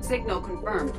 Signal confirmed.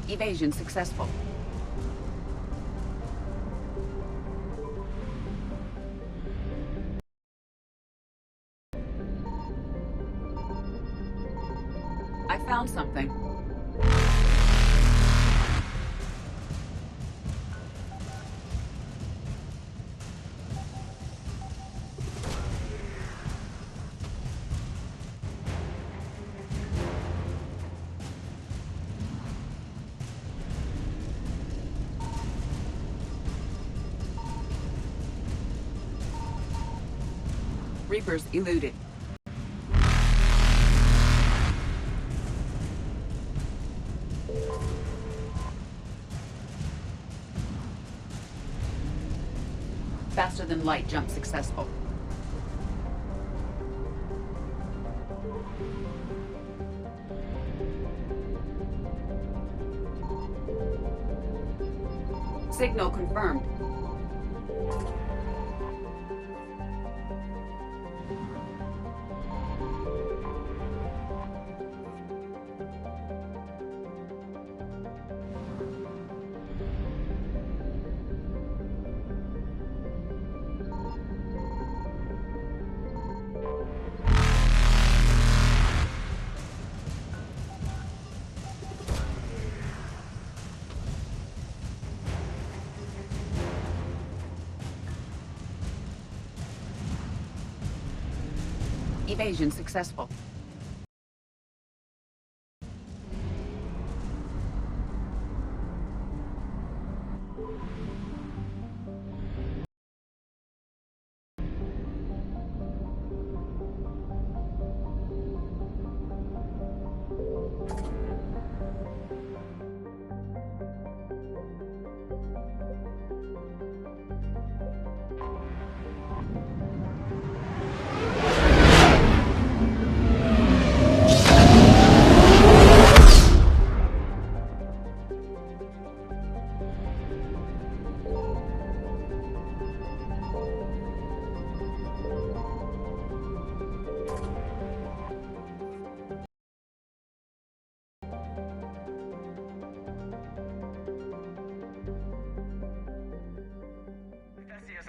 Evasion successful. I found something. Reapers eluded. Faster than light jump successful. Signal confirmed. Evasion successful.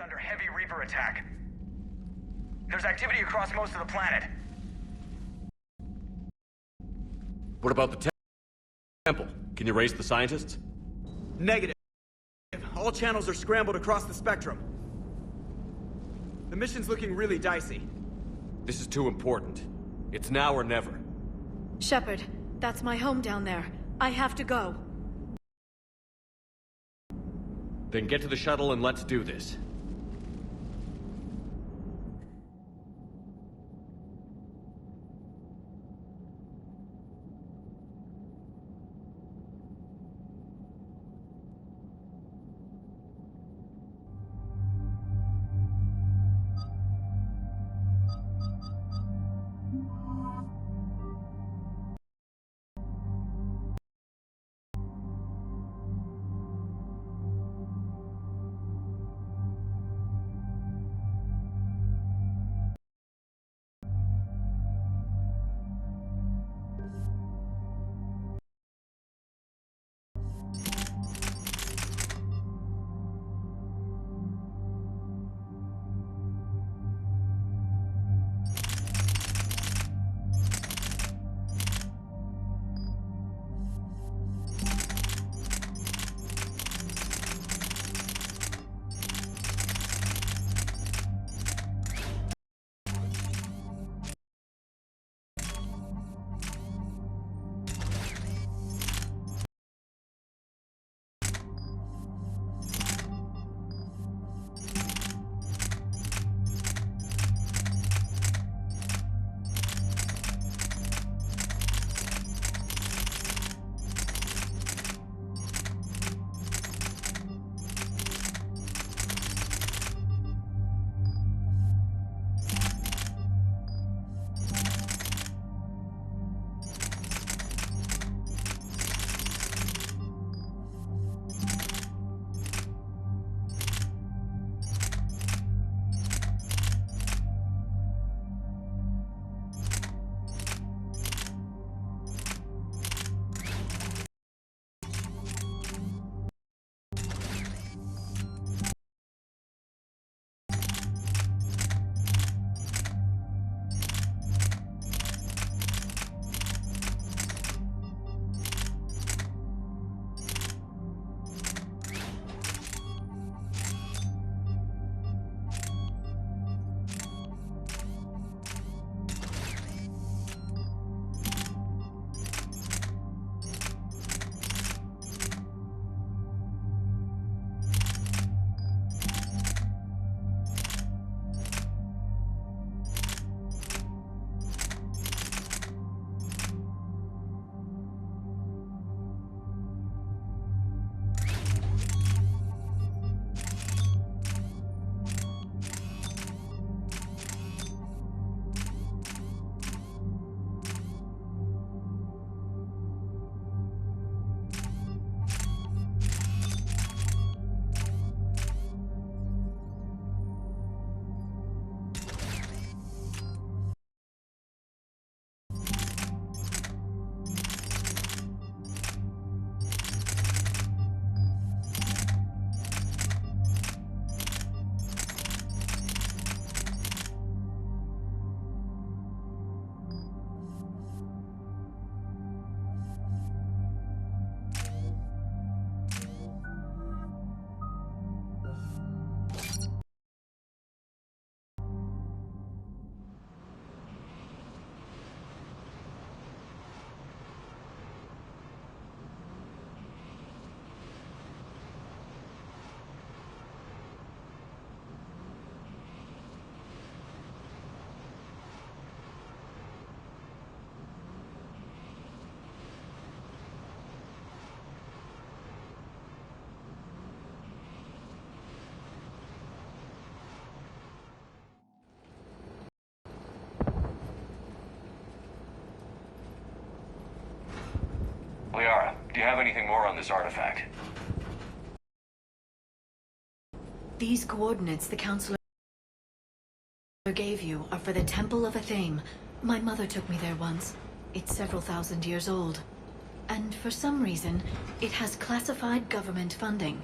Under heavy Reaper attack. There's activity across most of the planet. What about the temple? Can you raise the scientists? Negative. All channels are scrambled across the spectrum. The mission's looking really dicey. This is too important. It's now or never. Shepard, that's my home down there. I have to go. Then get to the shuttle and let's do this. Liara, do you have anything more on this artifact? These coordinates the Counselor gave you are for the Temple of Athame. My mother took me there once. It's several thousand years old. And for some reason, it has classified government funding.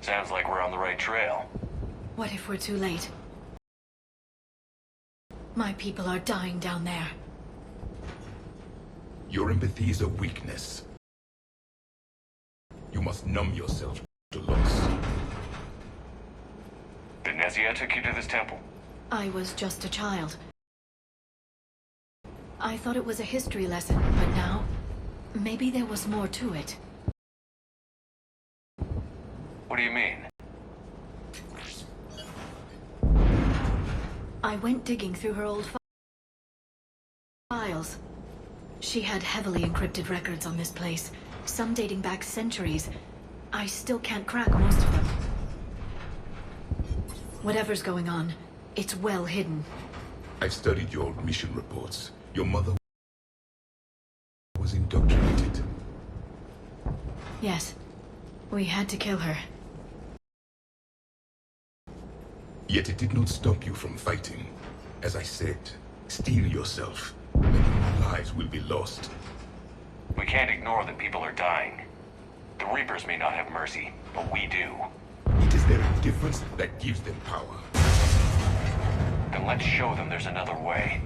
Sounds like we're on the right trail. What if we're too late? My people are dying down there. Your empathy is a weakness. You must numb yourself to loss. Venezia took you to this temple? I was just a child. I thought it was a history lesson, but now, maybe there was more to it. What do you mean? I went digging through her old files. She had heavily encrypted records on this place, some dating back centuries. I still can't crack most of them. Whatever's going on, it's well hidden. I've studied your old mission reports. Your mother was indoctrinated. Yes, we had to kill her. Yet it did not stop you from fighting. As I said, steel yourself. Many more lives will be lost. We can't ignore that people are dying. The Reapers may not have mercy, but we do. It is their indifference that gives them power. Then let's show them there's another way.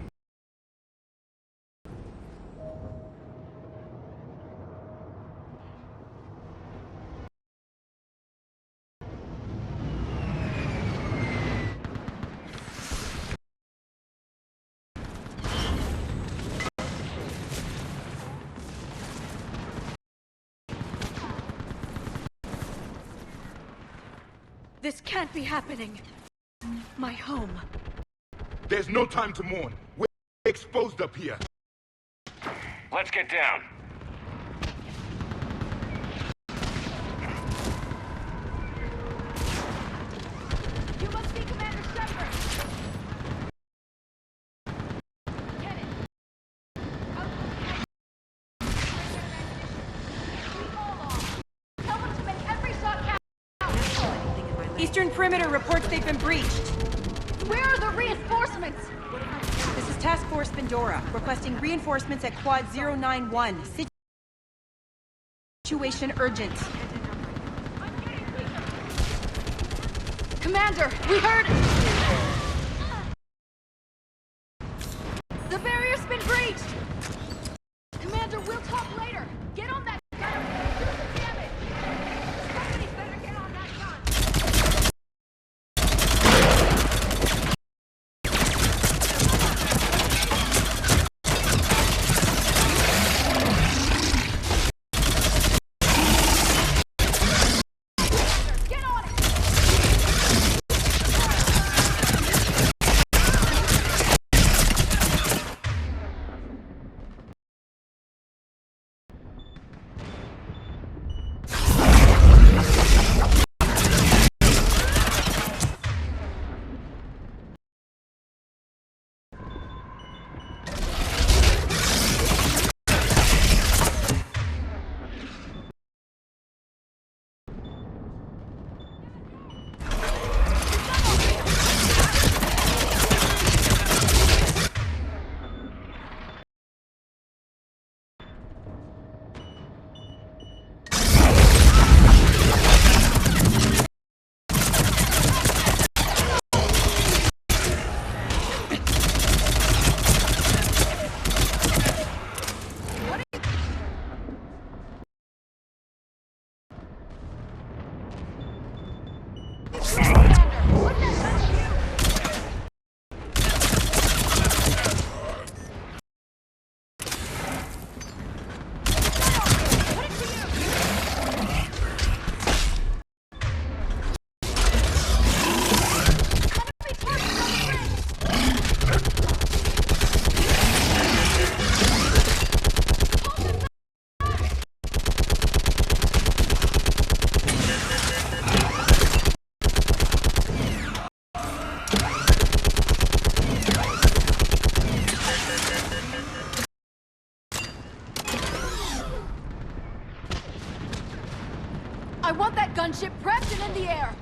This can't be happening. My home. There's no time to mourn. We're exposed up here. Let's get down. You must be Commander Shepard! Get it! We all are. Tell them to make every shot count! Eastern Perimeter reports they've been breached. Where are the reinforcements? This is Task Force Pandora, requesting reinforcements at Quad 091. Situation urgent. Commander, we heard... The barrier's been breached! Commander, we'll talk later. Get on that gun. Do some damage. Somebody's better get on that gun. Get on it! I want that gunship prepped and in the air!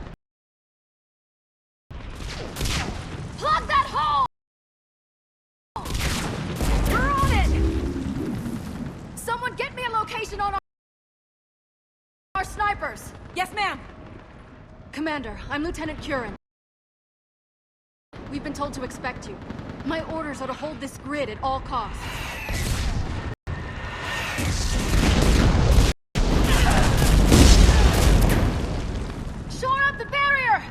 Plug that hole! We're on it! Someone get me a location on our snipers! Yes, ma'am. Commander, I'm Lieutenant Curran. We've been told to expect you. My orders are to hold this grid at all costs. Shore up the barrier!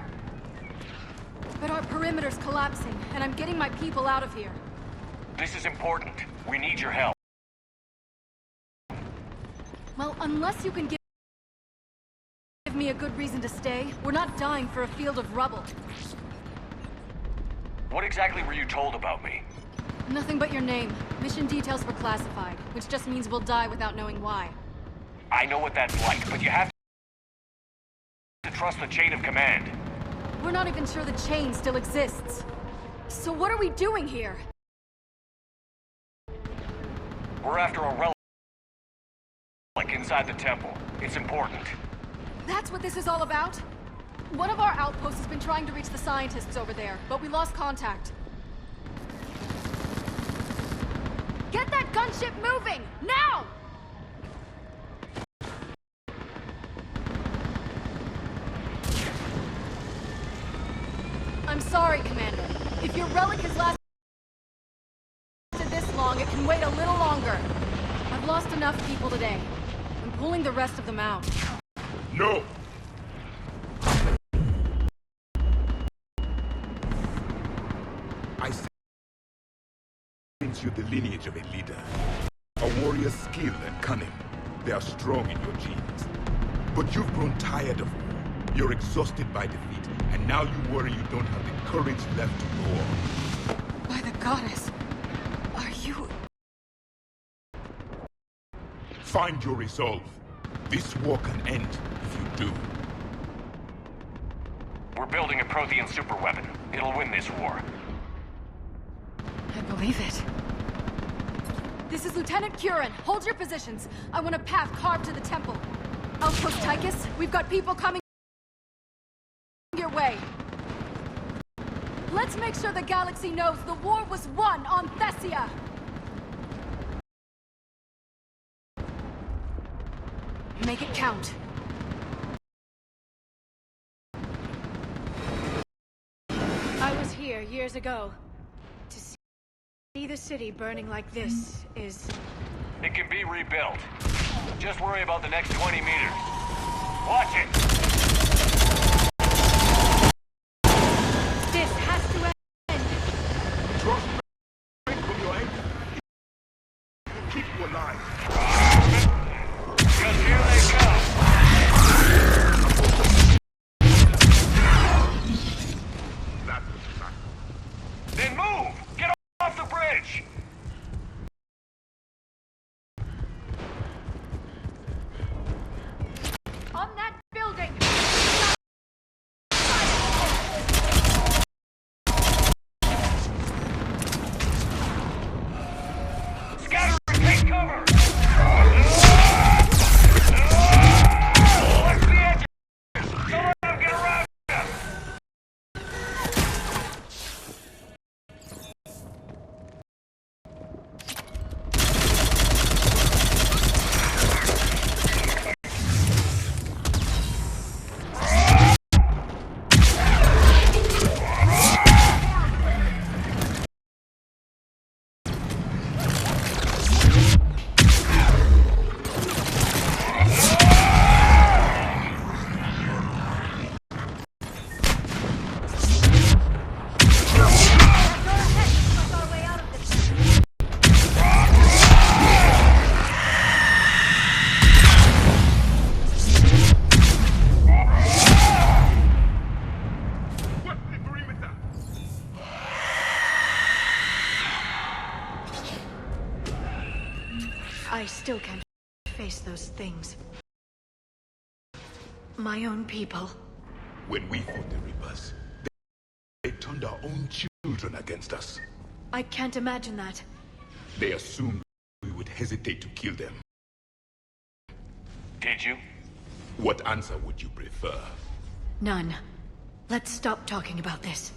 But our perimeter's collapsing, and I'm getting my people out of here. This is important. We need your help. Well, unless you can give me a good reason to stay, we're not dying for a field of rubble. What exactly were you told about me? Nothing but your name. Mission details were classified, which just means we'll die without knowing why. I know what that's like, but you have to trust the chain of command. We're not even sure the chain still exists. So what are we doing here? We're after a relic inside the temple. It's important. That's what this is all about? One of our outposts has been trying to reach the scientists over there, but we lost contact. Get that gunship moving! Now! I'm sorry, Commander. If your relic has lasted this long, it can wait a little longer. I've lost enough people today. I'm pulling the rest of them out. No! I sense you're the lineage of a leader. A warrior's skill and cunning. They are strong in your genes. But you've grown tired of war. You're exhausted by defeat, and now you worry you don't have the courage left to go on. By the goddess, are you... Find your resolve. This war can end if you do. We're building a Prothean superweapon. It'll win this war. I believe it. This is Lieutenant Curran. Hold your positions. I want a path carved to the temple. Outpost Tychus, we've got people coming your way. Let's make sure the galaxy knows the war was won on Thessia. Make it count. I was here years ago. To see the city burning like this is... It can be rebuilt. Just worry about the next 20 meters. Watch it! This has to end. Trust me from your anger. Will keep you alive. Because here they come! That's the fact. Then move! Get off the bridge! On that building! Scatter and take cover! Watch the edges! Don't let them get around you! What's the perimeter? I still can't face those things. My own people. When we fought the Reapers, they turned our own children against us. I can't imagine that. They assumed we would hesitate to kill them. Did you? What answer would you prefer? None. Let's stop talking about this.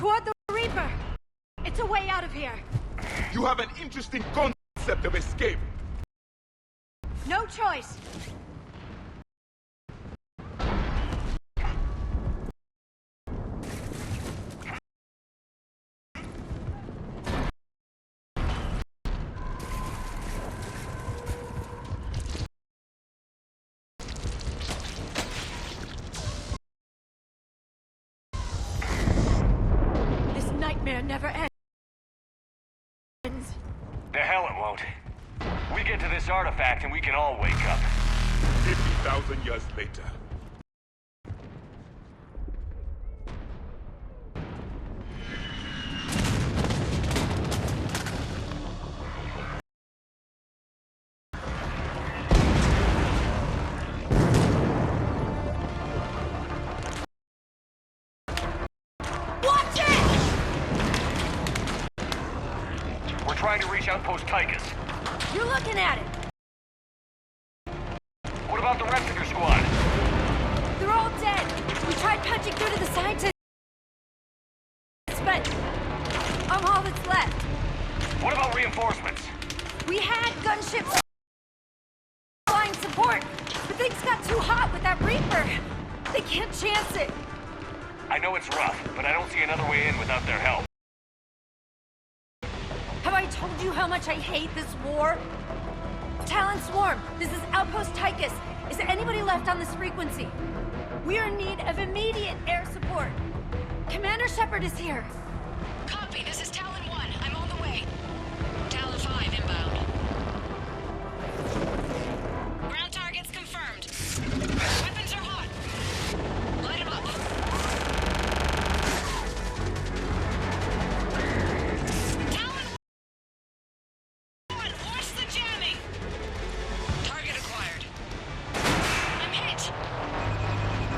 Toward the Reaper! It's a way out of here! You have an interesting concept of escape. No choice! This nightmare never ends. The hell it won't. We get to this artifact and we can all wake up. 50,000 years later. Watch it! We're trying to reach Outpost Tychus. You're looking at it! What about the rest of your squad? They're all dead! We tried punching through to the scientists, but I'm all that's left. What about reinforcements? We had gunships flying support, but things got too hot with that Reaper. They can't chance it. I know it's rough, but I don't see another way in without their help. Have I told you how much I hate this war? Talon Swarm, this is Outpost Tychus. Is there anybody left on this frequency? We are in need of immediate air support. Commander Shepard is here. Copy, this is Talon 1. I'm on the way. Talon 5 inbound. Ground targets confirmed. Weapons are hot. Light them up. Talon 1, watch the jamming! Target acquired. I'm hit!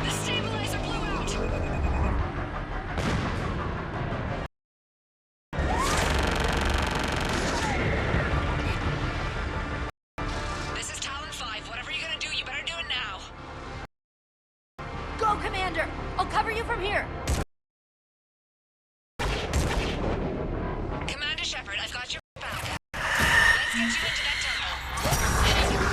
The stabilizer blew out! This is Talon 5. Whatever you're gonna do, you better do it now. Go, Commander! I'll cover you from here. Commander Shepard, I've got your back. Let's get you into that terminal.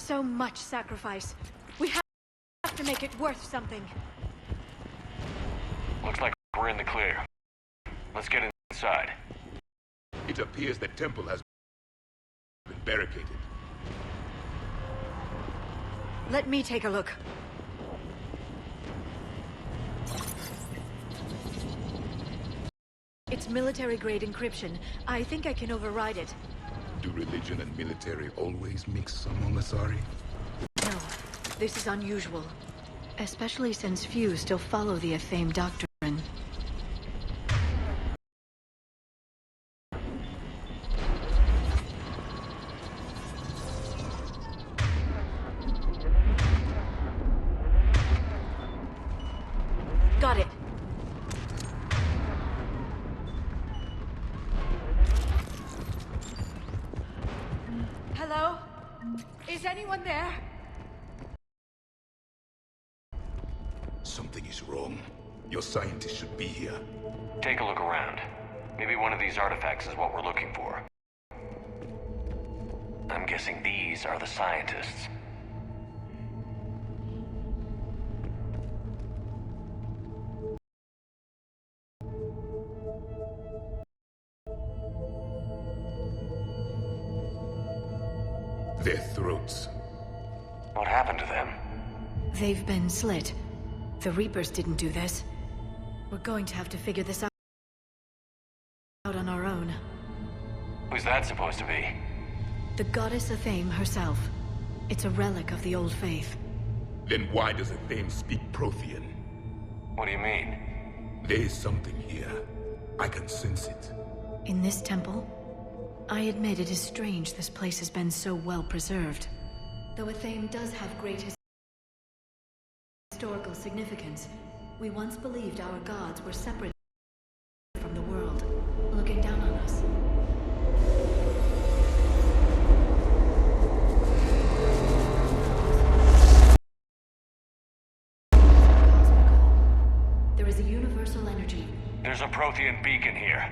so much sacrifice. We have to make it worth something. Looks like we're in the clear. Let's get inside. It appears the temple has been barricaded. Let me take a look. It's military-grade encryption. I think I can override it. Do religion and military always mix among Asari? No, this is unusual. Especially since few still follow the Athame doctrine. Got it. Hello? Is anyone there? Something is wrong. Your scientists should be here. Take a look around. Maybe one of these artifacts is what we're looking for. I'm guessing these are the scientists. Their throats. What happened to them? They've been slit. The Reapers didn't do this. We're going to have to figure this out on our own. Who's that supposed to be? The goddess Athame herself. It's a relic of the old faith. Then why does Athame speak Prothean? What do you mean? There is something here. I can sense it. In this temple? I admit it is strange this place has been so well preserved. Though Athame does have great historical significance, we once believed our gods were separate from the world, looking down on us. There is a universal energy. There's a Prothean beacon here.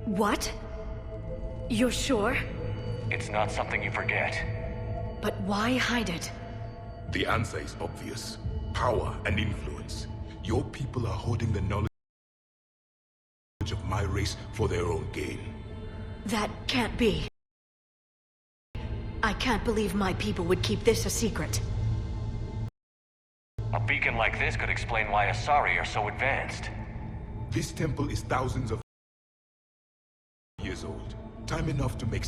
What? You're sure? It's not something you forget. But why hide it? The answer is obvious. Power and influence. Your people are hoarding the knowledge of my race for their own gain. That can't be. I can't believe my people would keep this a secret. A beacon like this could explain why Asari are so advanced. This temple is thousands of years old. Time enough to make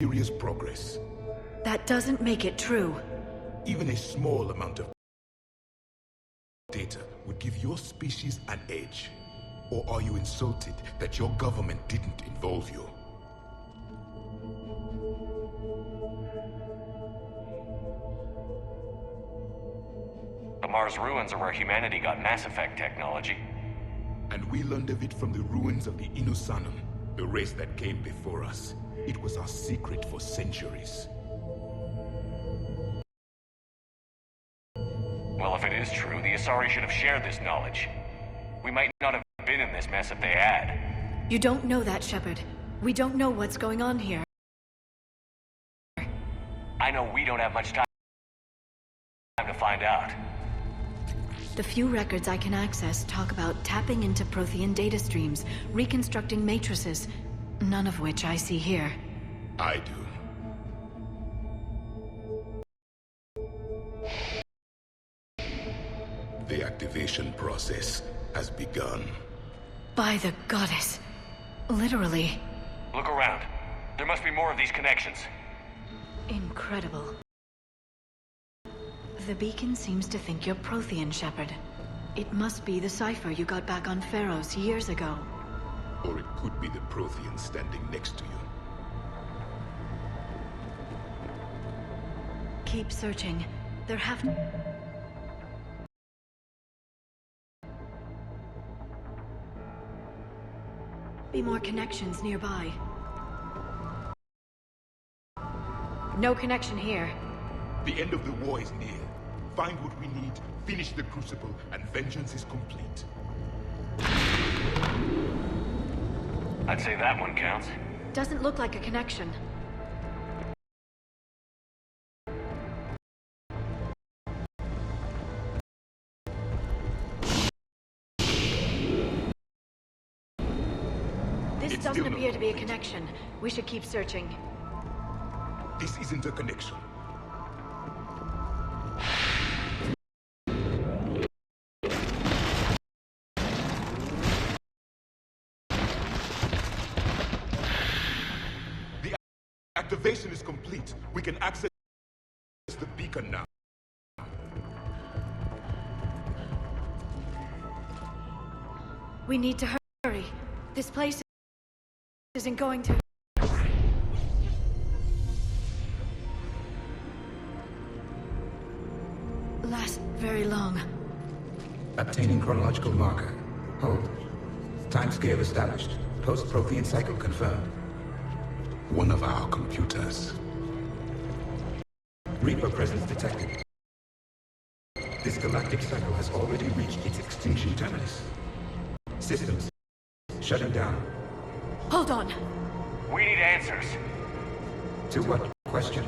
serious progress. That doesn't make it true. Even a small amount of data would give your species an edge. Or are you insulted that your government didn't involve you? The Mars ruins are where humanity got Mass Effect technology. And we learned of it from the ruins of the Inusanum, the race that came before us. It was our secret for centuries. Well, if it is true, the Asari should have shared this knowledge. We might not have been in this mess if they had. You don't know that, Shepard. We don't know what's going on here. I know we don't have much time to find out. The few records I can access talk about tapping into Prothean data streams, reconstructing matrices, none of which I see here. I do. The activation process has begun. By the goddess. Literally. Look around. There must be more of these connections. Incredible. The beacon seems to think you're Prothean, Shepard. It must be the cipher you got back on Pharaohs years ago. Or it could be the Prothean standing next to you. Keep searching. There have be more connections nearby. No connection here. The end of the war is near. Find what we need, finish the Crucible, and vengeance is complete. I'd say that one counts. doesn't look like a connection. This doesn't appear to be a connection. We should keep searching. This isn't a connection. The activation is complete. We can access the beacon now. We need to hurry. This place isn't going to... last very long. Obtaining chronological marker. Hold. Timescale established. Post-Prothean cycle confirmed. One of our computers. Reaper presence detected. This galactic cycle has already reached its extinction terminus. Systems shutting down. Hold on. We need answers. To what question?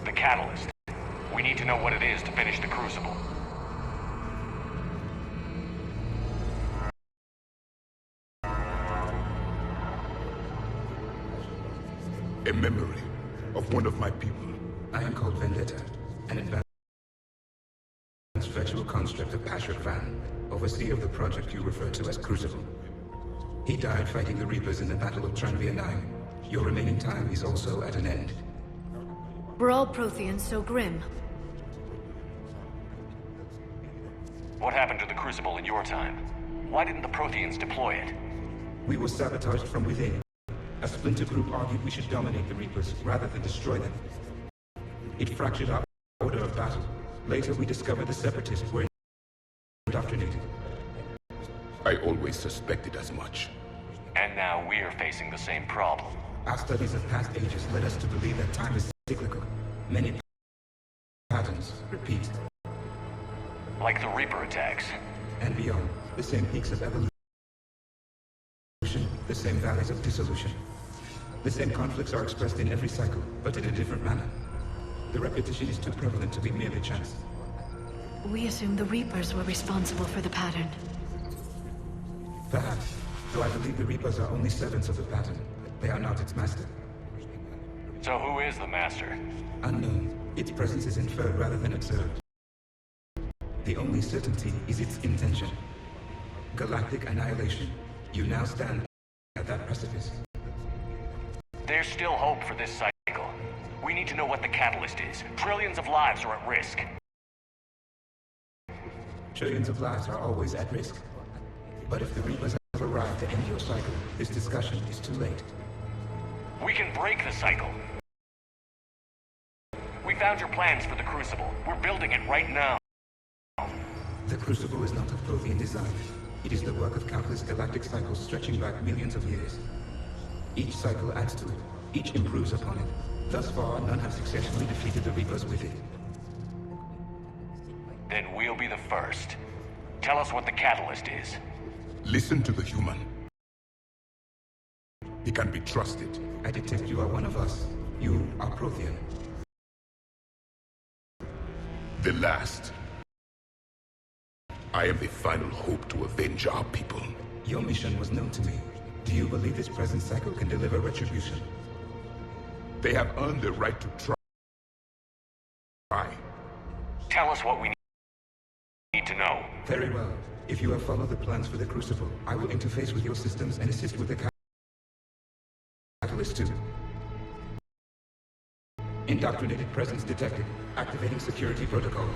The catalyst. We need to know what it is to finish the Crucible. A memory of one of my people. I am called Vendetta, an advanced virtual construct of asarifan, overseer of the project you refer to as Crucible. He died fighting the Reapers in the Battle of Tranvia 9. Your remaining time is also at an end. Were all Protheans so grim? What happened to the Crucible in your time? Why didn't the Protheans deploy it? We were sabotaged from within. A splinter group argued we should dominate the Reapers rather than destroy them. It fractured our order of battle. Later we discovered the Separatists were indoctrinated. I always suspected as much. And now we're facing the same problem. Our studies of past ages led us to believe that time is cyclical. Many patterns repeat. Like the Reaper attacks. And beyond, the same peaks of evolution, the same valleys of dissolution. The same conflicts are expressed in every cycle, but in a different manner. The repetition is too prevalent to be merely chance. We assumed the Reapers were responsible for the pattern. Perhaps, though I believe the Reapers are only servants of the pattern. They are not its master. So who is the master? Unknown. Its presence is inferred rather than observed. The only certainty is its intention. Galactic annihilation. You now stand at that precipice. There's still hope for this cycle. We need to know what the catalyst is. Trillions of lives are at risk. Trillions of lives are always at risk. But if the Reapers have arrived to end your cycle, this discussion is too late. We can break the cycle. We found your plans for the Crucible. We're building it right now. The Crucible is not of Prothean design. It is the work of countless galactic cycles stretching back millions of years. Each cycle adds to it. Each improves upon it. Thus far, none have successfully defeated the Reapers with it. Then we'll be the first. Tell us what the catalyst is. Listen to the human. He can be trusted. I detect you are one of us. You are Prothean. The last. I am the final hope to avenge our people. Your mission was known to me. Do you believe this present cycle can deliver retribution? They have earned the right to try. Tell us what we need to know. Very well. If you have followed the plans for the Crucible, I will interface with your systems and assist with the catalyst too. Indoctrinated presence detected. Activating security protocol.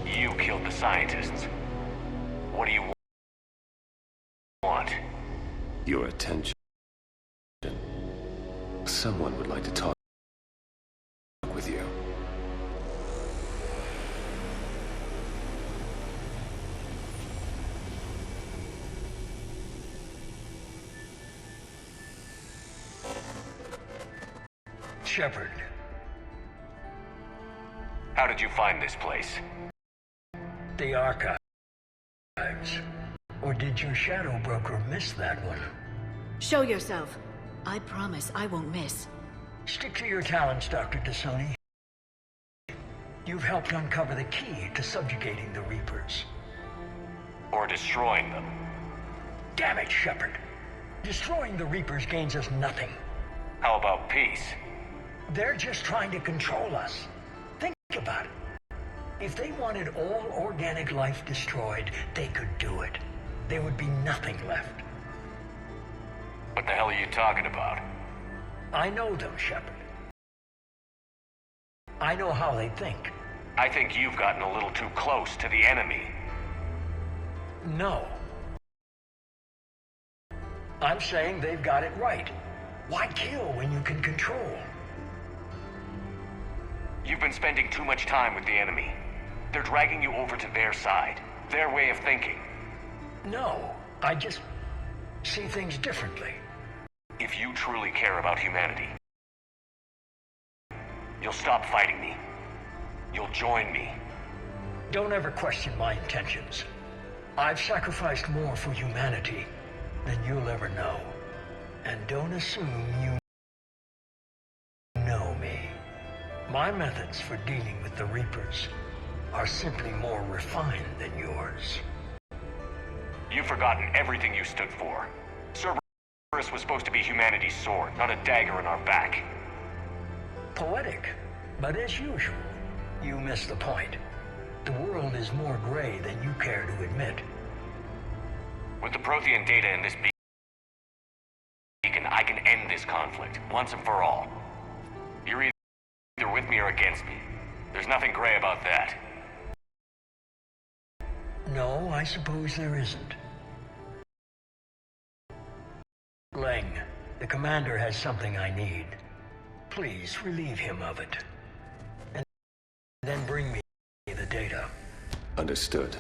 You killed the scientists. What do you want? Your attention. Someone would like to talk with you. Shepard. How did you find this place? The archives. Or did your shadow broker miss that one? Show yourself. I promise I won't miss. Stick to your talents, Dr. D'Soni. You've helped uncover the key to subjugating the Reapers. Or destroying them. Damn it, Shepard. Destroying the Reapers gains us nothing. How about peace? They're just trying to control us. Think about it. If they wanted all organic life destroyed, they could do it. There would be nothing left. What the hell are you talking about? I know them, Shepard. I know how they think. I think you've gotten a little too close to the enemy. No. I'm saying they've got it right. Why kill when you can control? You've been spending too much time with the enemy. They're dragging you over to their side, their way of thinking. No, I just see things differently. If you truly care about humanity, you'll stop fighting me. You'll join me. Don't ever question my intentions. I've sacrificed more for humanity than you'll ever know. And don't assume you know me. My methods for dealing with the Reapers are simply more refined than yours. You've forgotten everything you stood for. Cerberus was supposed to be humanity's sword, not a dagger in our back. Poetic, but as usual, you miss the point. The world is more gray than you care to admit. With the Prothean data in this beacon, I can end this conflict, once and for all. You're either with me or against me. There's nothing gray about that. No, I suppose there isn't. Leng, the commander has something I need. Please relieve him of it. And then bring me the data. Understood.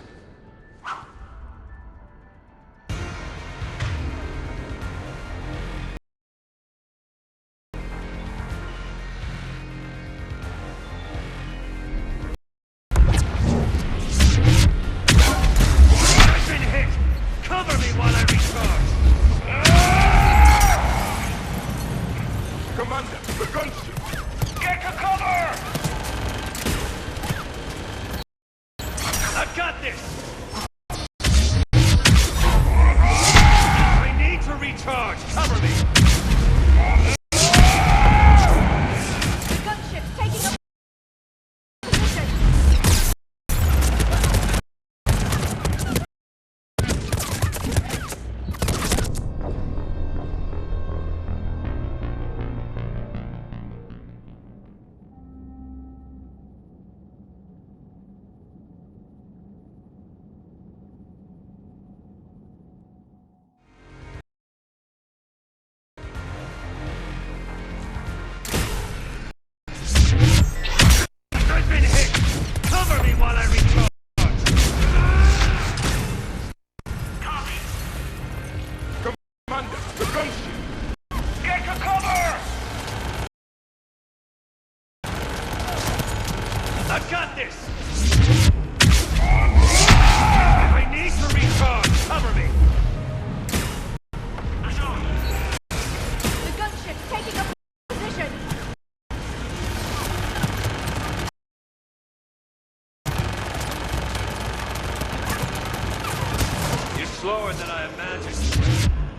Slower than I imagined.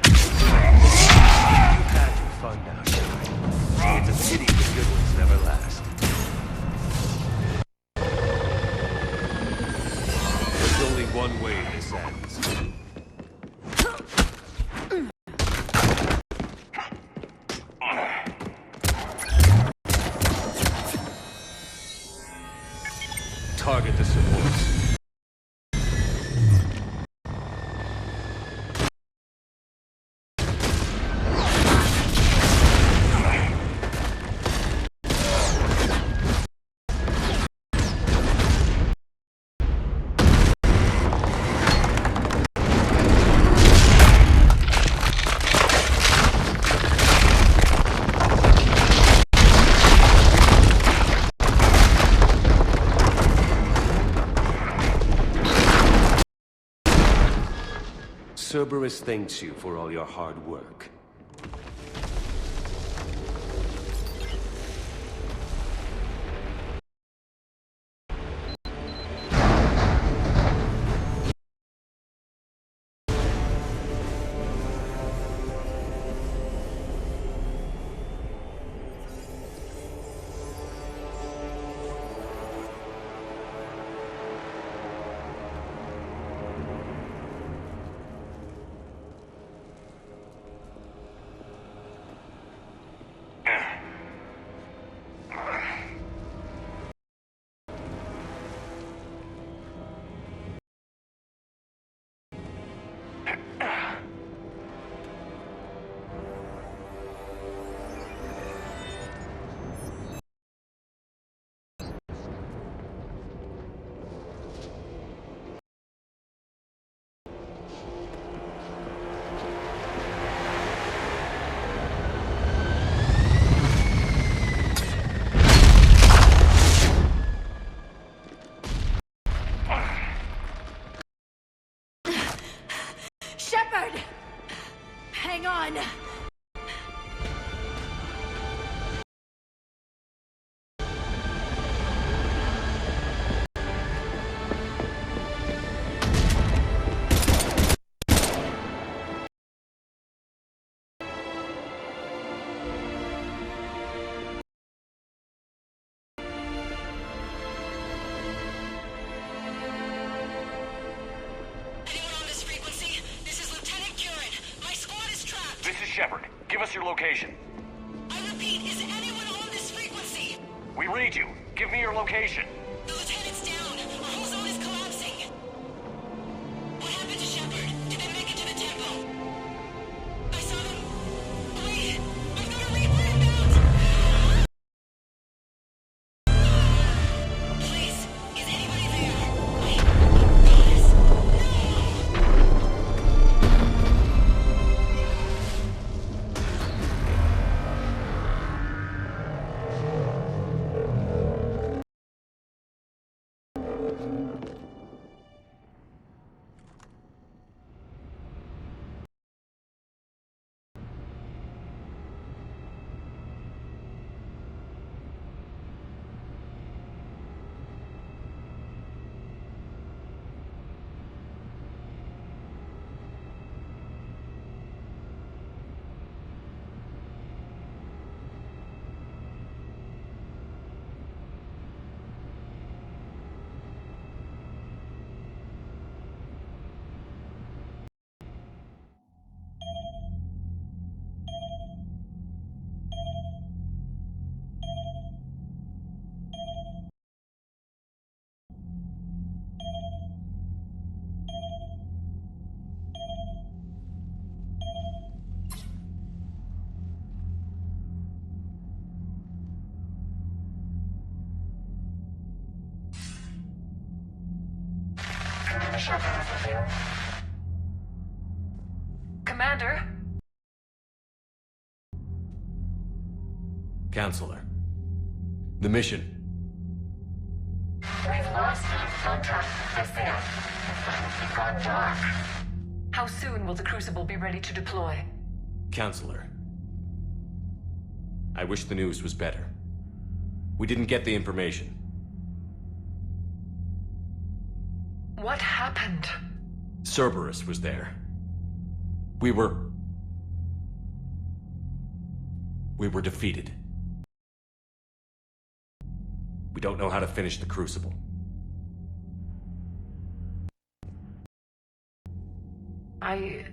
You've had your fun now, Shepard. It's a pity the good ones never last. There's only one way this ends. Target the supports. Cerberus thanks you for all your hard work. Shepard! Hang on! Shepard, give us your location. I repeat, is anyone on this frequency? We read you. Give me your location. The lieutenant's down. Our whole zone is collapsing. What happened to Shepard? Did they make it to the temple? I saw them. Wait, I've got a Reaper inbound. Please, is anybody there? Wait, guys, Commander? Counselor. The mission. We've lost contact with the It's gone dark. How soon will the Crucible be ready to deploy? Counselor. I wish the news was better. We didn't get the information. What happened? Cerberus was there. We were defeated. We don't know how to finish the Crucible. I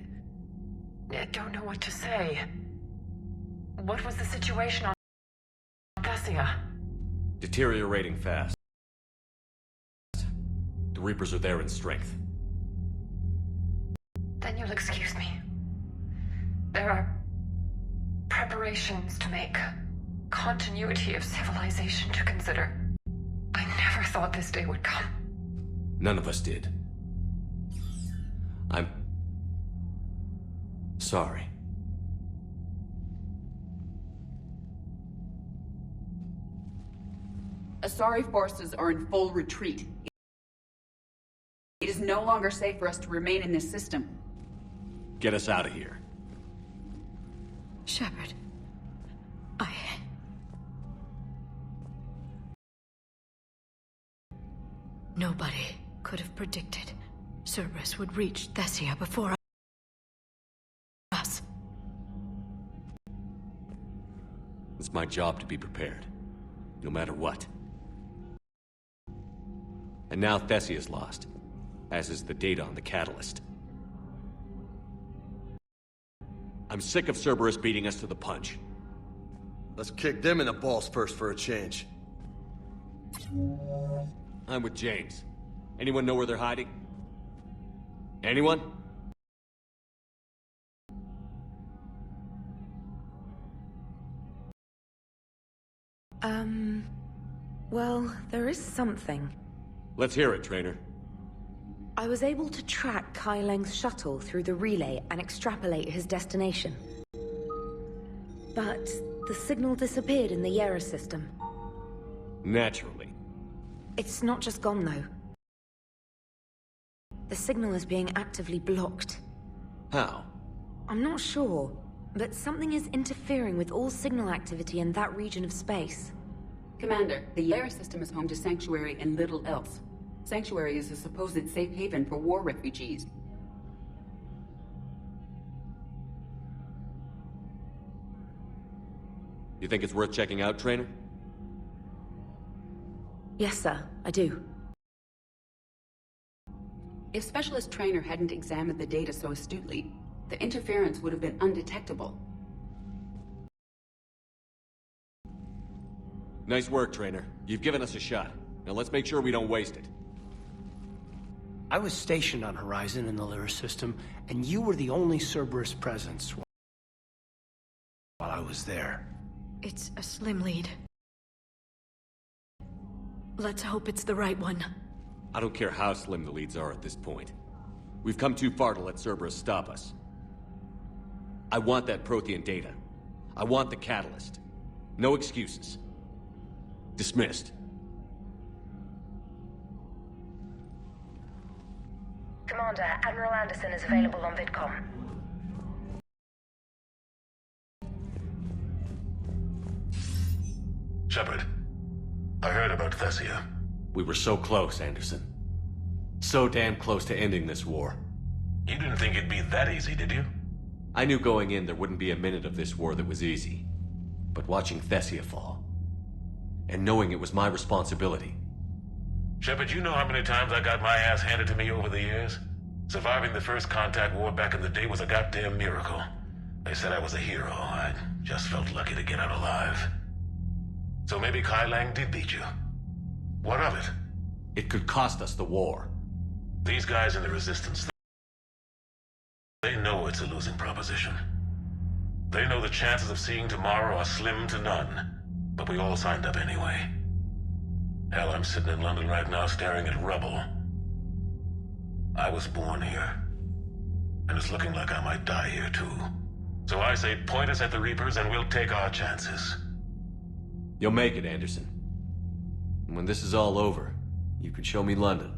don't know what to say. What was the situation on Thessia? Deteriorating fast. The Reapers are there in strength. Then you'll excuse me. There are preparations to make, continuity of civilization to consider. I never thought this day would come. None of us did. I'm sorry. Asari forces are in full retreat. It is no longer safe for us to remain in this system. Get us out of here. Shepard. Nobody could have predicted Cerberus would reach Thessia before us. It's my job to be prepared, no matter what. And now Thessia's lost, as is the data on the catalyst. I'm sick of Cerberus beating us to the punch. Let's kick them in the balls first for a change. I'm with James. Anyone know where they're hiding? Anyone? Well, there is something. Let's hear it, Trainer. I was able to track Kai Leng's shuttle through the relay and extrapolate his destination. But the signal disappeared in the Yera system. Naturally. It's not just gone, though. The signal is being actively blocked. How? I'm not sure, but something is interfering with all signal activity in that region of space. Commander, the Yera system is home to Sanctuary and little else. Sanctuary is a supposed safe haven for war refugees. You think it's worth checking out, Trainer? Yes, sir, I do. If Specialist Trainer hadn't examined the data so astutely, the interference would have been undetectable. Nice work, Trainer. You've given us a shot. Now let's make sure we don't waste it. I was stationed on Horizon in the Lyra system, and you were the only Cerberus presence while I was there. It's a slim lead. Let's hope it's the right one. I don't care how slim the leads are at this point. We've come too far to let Cerberus stop us. I want that Prothean data. I want the catalyst. No excuses. Dismissed. Commander, Admiral Anderson is available on VidCom. Shepard, I heard about Thessia. We were so close, Anderson. So damn close to ending this war. You didn't think it'd be that easy, did you? I knew going in there wouldn't be a minute of this war that was easy. But watching Thessia fall, and knowing it was my responsibility. Shepard, you know how many times I got my ass handed to me over the years? Surviving the first contact war back in the day was a goddamn miracle. They said I was a hero. I just felt lucky to get out alive. So maybe Kai Lang did beat you. What of it? It could cost us the war. These guys in the Resistance, they know it's a losing proposition. They know the chances of seeing tomorrow are slim to none. But we all signed up anyway. Hell, I'm sitting in London right now staring at rubble. I was born here. And it's looking like I might die here too. So I say point us at the Reapers and we'll take our chances. You'll make it, Anderson. And when this is all over, you can show me London.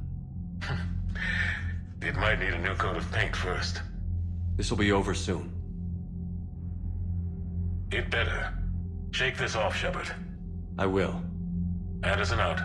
It might need a new coat of paint first. This will be over soon. It better. Shake this off, Shepard. I will. Anderson out.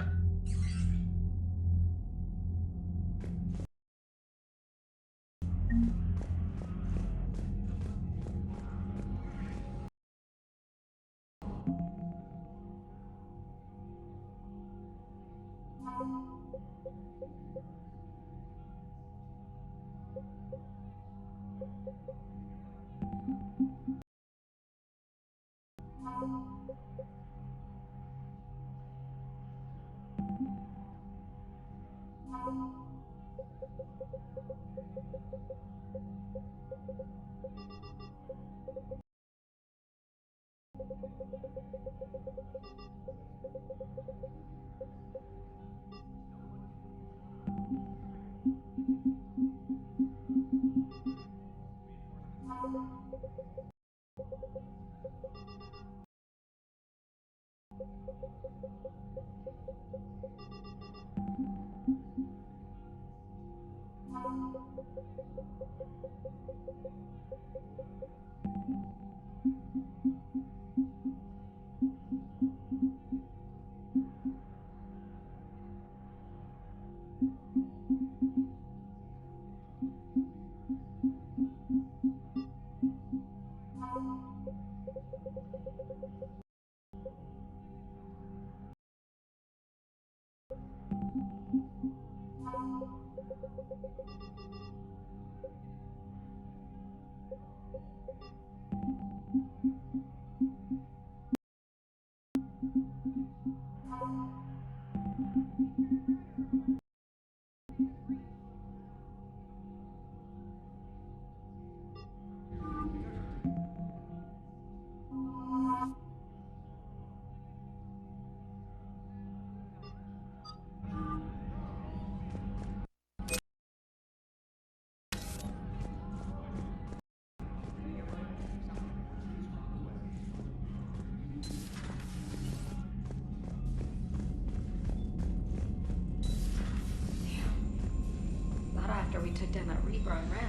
After we took down that Reaper on Rack.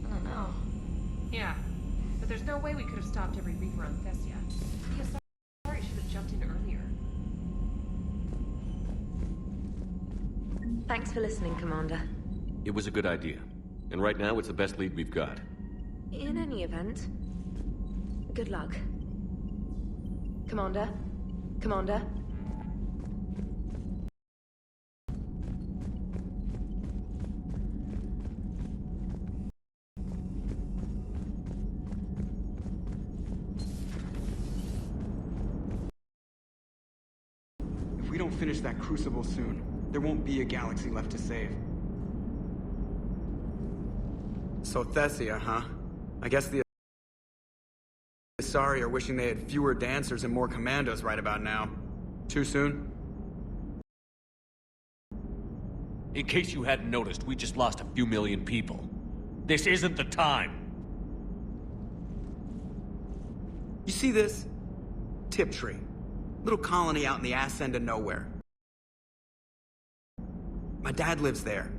I don't know. Yeah, but there's no way we could have stopped every Reaper on Thessia. The Asari should have jumped in earlier. Thanks for listening, Commander. It was a good idea. And right now, it's the best lead we've got. In any event, good luck. Commander? Commander? If we don't finish that crucible soon, there won't be a galaxy left to save. So Thessia, huh? I guess the Asari are wishing they had fewer dancers and more commandos right about now. Too soon? In case you hadn't noticed, we just lost a few million people. This isn't the time. You see this? Tiptree. Little colony out in the ass end of nowhere. My dad lives there.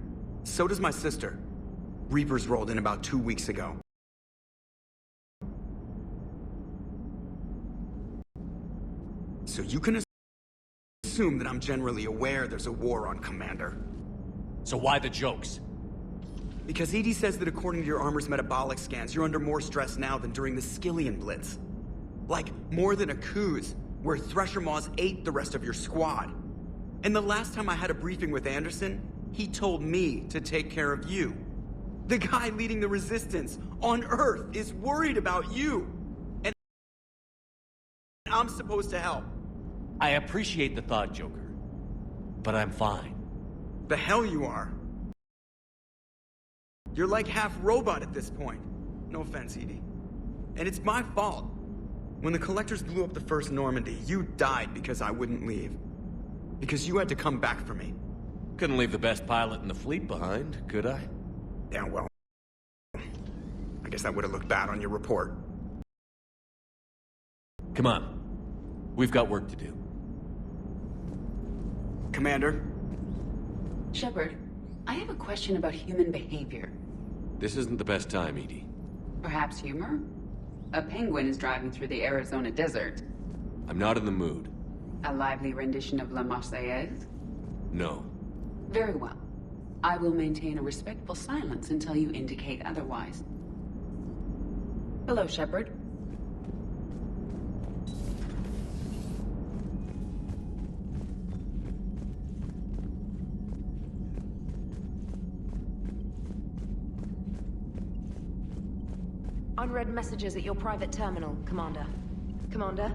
So does my sister. Reapers rolled in about 2 weeks ago. So you can assume that I'm generally aware there's a war on, Commander. So why the jokes? Because EDI says that according to your armor's metabolic scans, you're under more stress now than during the Skillian Blitz. Like, more than a Kuz, where Thresher Maws ate the rest of your squad. And the last time I had a briefing with Anderson, he told me to take care of you. The guy leading the resistance on Earth is worried about you. And I'm supposed to help. I appreciate the thought, Joker. But I'm fine. The hell you are. You're like half robot at this point. No offense, EDI. And it's my fault. When the Collectors blew up the first Normandy, you died because I wouldn't leave. Because you had to come back for me. Couldn't leave the best pilot in the fleet behind, could I? Yeah, well... I guess that would have looked bad on your report. Come on. We've got work to do. Commander? Shepard, I have a question about human behavior. This isn't the best time, EDI. Perhaps humor? A penguin is driving through the Arizona desert. I'm not in the mood. A lively rendition of La Marseillaise? No. Very well. I will maintain a respectful silence until you indicate otherwise. Hello, Shepard. Unread messages at your private terminal, Commander. Commander?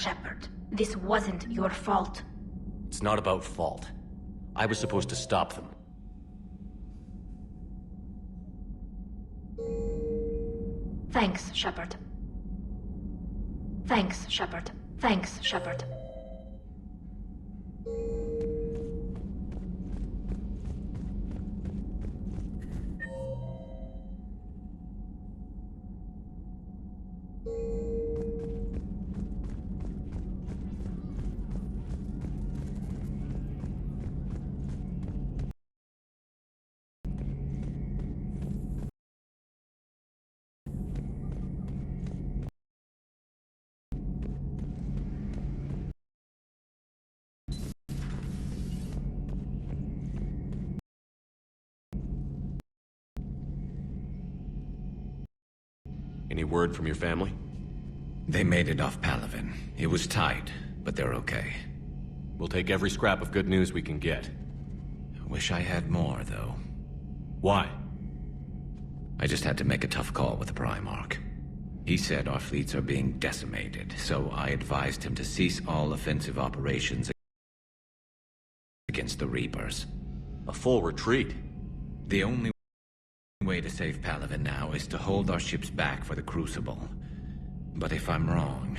Shepard. This wasn't your fault. It's not about fault. I was supposed to stop them. Thanks, Shepard. Thanks, Shepard. Thanks, Shepard. Any word from your family? They made it off Palaven. It was tight, but they're okay. We'll take every scrap of good news we can get. Wish I had more, though. Why? I just had to make a tough call with the Primarch. He said our fleets are being decimated, so I advised him to cease all offensive operations against the Reapers. A full retreat? The only way to save Palaven now is to hold our ships back for the Crucible. But if I'm wrong,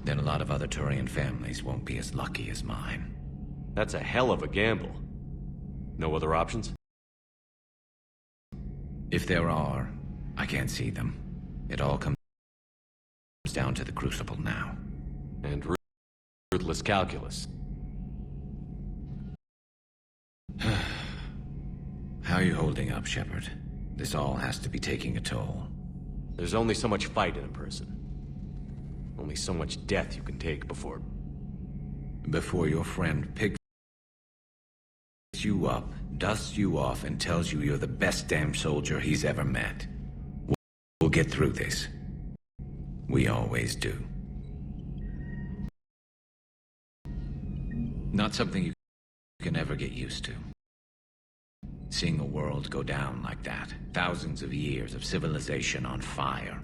then a lot of other Turian families won't be as lucky as mine. That's a hell of a gamble. No other options? If there are, I can't see them. It all comes down to the Crucible now. And ruthless calculus. How are you holding up, Shepard? This all has to be taking a toll. There's only so much fight in a person. Only so much death you can take before... Before your friend picks you up, dusts you off, and tells you you're the best damn soldier he's ever met. We'll get through this. We always do. Not something you can ever get used to. Seeing a world go down like that. Thousands of years of civilization on fire.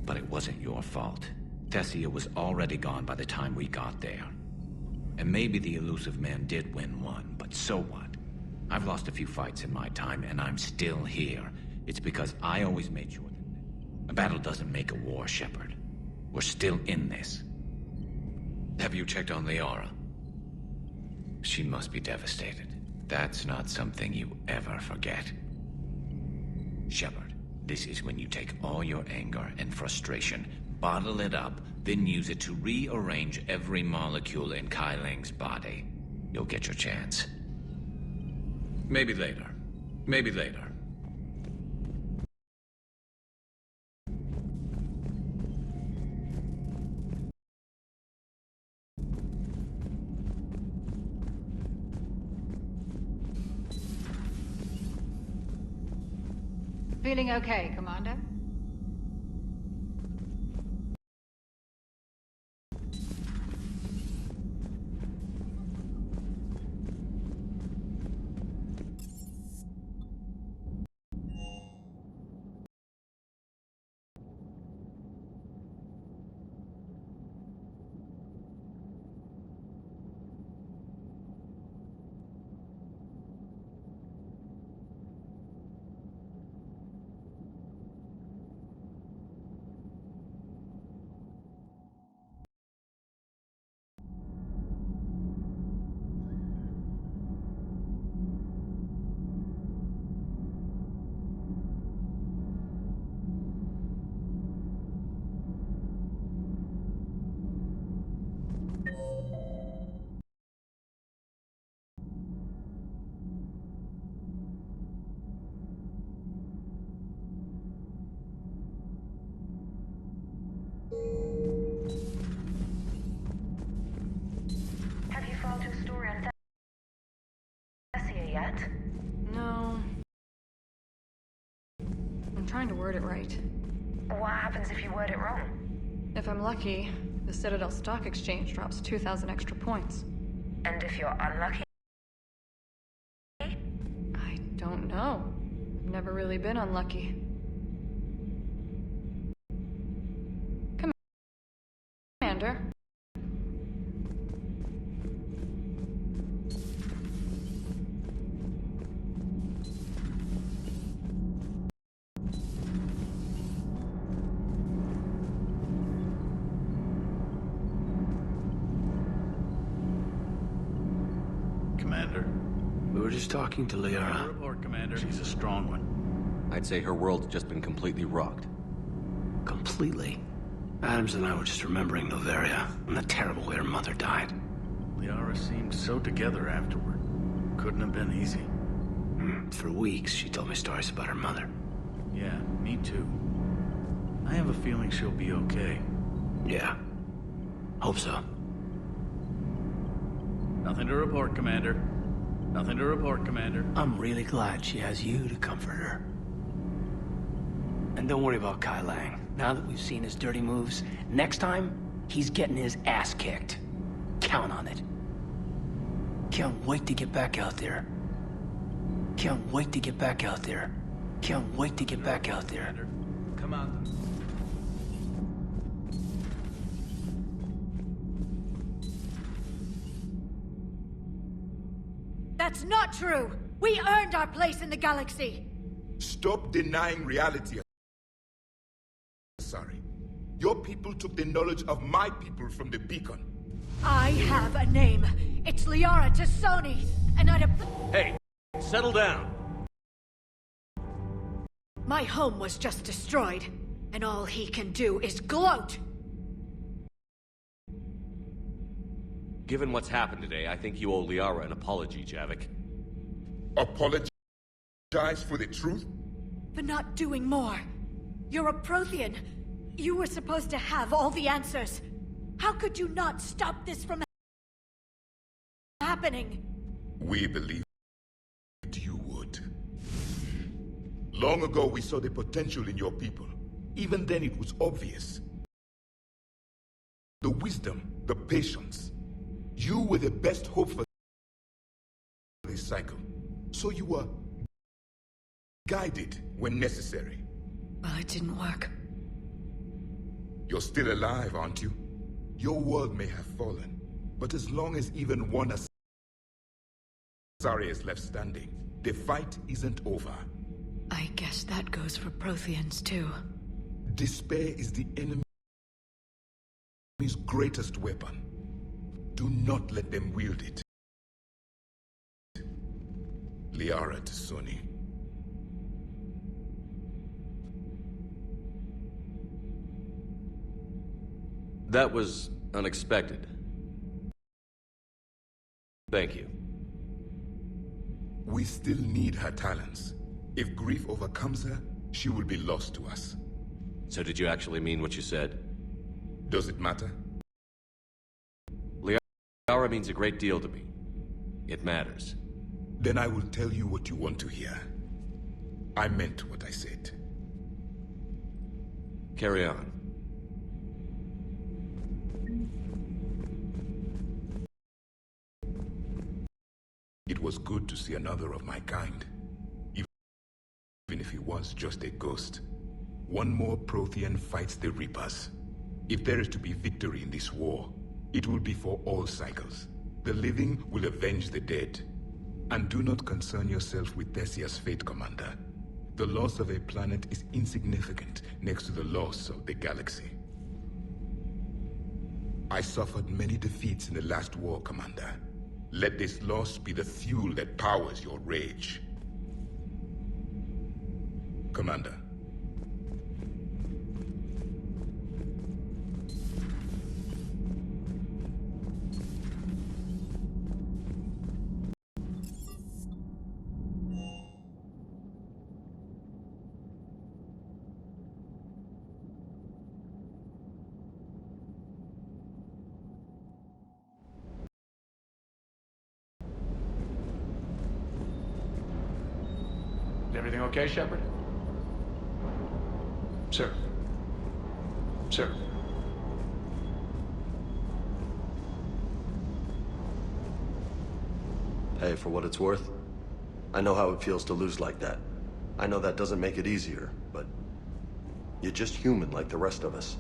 But it wasn't your fault. Thessia was already gone by the time we got there. And maybe the elusive man did win one, but so what? I've lost a few fights in my time, and I'm still here. It's because I always made sure that a battle doesn't make a war, Shepard. We're still in this. Have you checked on Liara? She must be devastated. That's not something you ever forget. Shepard, this is when you take all your anger and frustration, bottle it up, then use it to rearrange every molecule in Kai Ling's body. You'll get your chance. Maybe later. Maybe later. Feeling okay, Commander? No. I'm trying to word it right. What happens if you word it wrong? If I'm lucky, the Citadel Stock Exchange drops 2,000 extra points. And if you're unlucky? I don't know. I've never really been unlucky. Commander, Commander. We were just talking to Liara. Report, Commander. She's a strong one. I'd say her world's just been completely rocked. Completely? Adams and I were just remembering Noveria and the terrible way her mother died. Liara seemed so together afterward. Couldn't have been easy. For weeks, she told me stories about her mother. Yeah, me too. I have a feeling she'll be okay. Yeah. Hope so. Nothing to report, Commander. Nothing to report, Commander. I'm really glad she has you to comfort her. And don't worry about Kai Lang. Now that we've seen his dirty moves, next time, he's getting his ass kicked. Count on it. Can't wait to get back out there. Can't wait to get back out there. Can't wait to get back out there. Come on. That's not true! We earned our place in the galaxy! Stop denying reality. Sorry. Your people took the knowledge of my people from the beacon. I have a name. It's Liara Tassoni, and I'd have... Hey, settle down. My home was just destroyed, and all he can do is gloat! Given what's happened today, I think you owe Liara an apology, Javik. Apologize for the truth? For not doing more. You're a Prothean. You were supposed to have all the answers. How could you not stop this from happening? We believed you would. Long ago, we saw the potential in your people. Even then, it was obvious. The wisdom, the patience. You were the best hope for this cycle. So you were guided when necessary. Well, it didn't work. You're still alive, aren't you? Your world may have fallen, but as long as even one Asari is left standing, the fight isn't over. I guess that goes for Protheans, too. Despair is the enemy's greatest weapon. Do not let them wield it. Liara Tassoni. That was unexpected. Thank you. We still need her talents. If grief overcomes her, she will be lost to us. So did you actually mean what you said? Does it matter? Liara means a great deal to me. It matters. Then I will tell you what you want to hear. I meant what I said. Carry on. It was good to see another of my kind. Even if he was just a ghost. One more Prothean fights the Reapers. If there is to be victory in this war, it will be for all cycles. The living will avenge the dead. And do not concern yourself with Thessia's fate, Commander. The loss of a planet is insignificant next to the loss of the galaxy. I suffered many defeats in the last war, Commander. Let this loss be the fuel that powers your rage. Commander. Everything okay, Shepard? Sir. Sir. Hey, for what it's worth, I know how it feels to lose like that. I know that doesn't make it easier, but you're just human like the rest of us.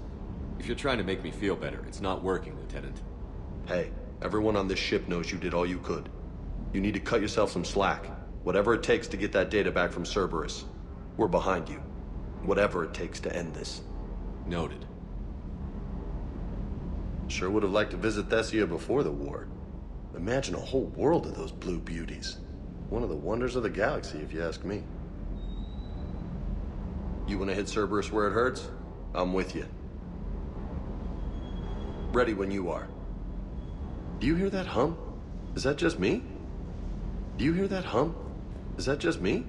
If you're trying to make me feel better, it's not working, Lieutenant. Hey, everyone on this ship knows you did all you could. You need to cut yourself some slack. Whatever it takes to get that data back from Cerberus. We're behind you. Whatever it takes to end this. Noted. Sure would have liked to visit Thessia before the war. Imagine a whole world of those blue beauties. One of the wonders of the galaxy, if you ask me. You want to hit Cerberus where it hurts? I'm with you. Ready when you are. Do you hear that hum? Is that just me? Do you hear that hum? Is that just me?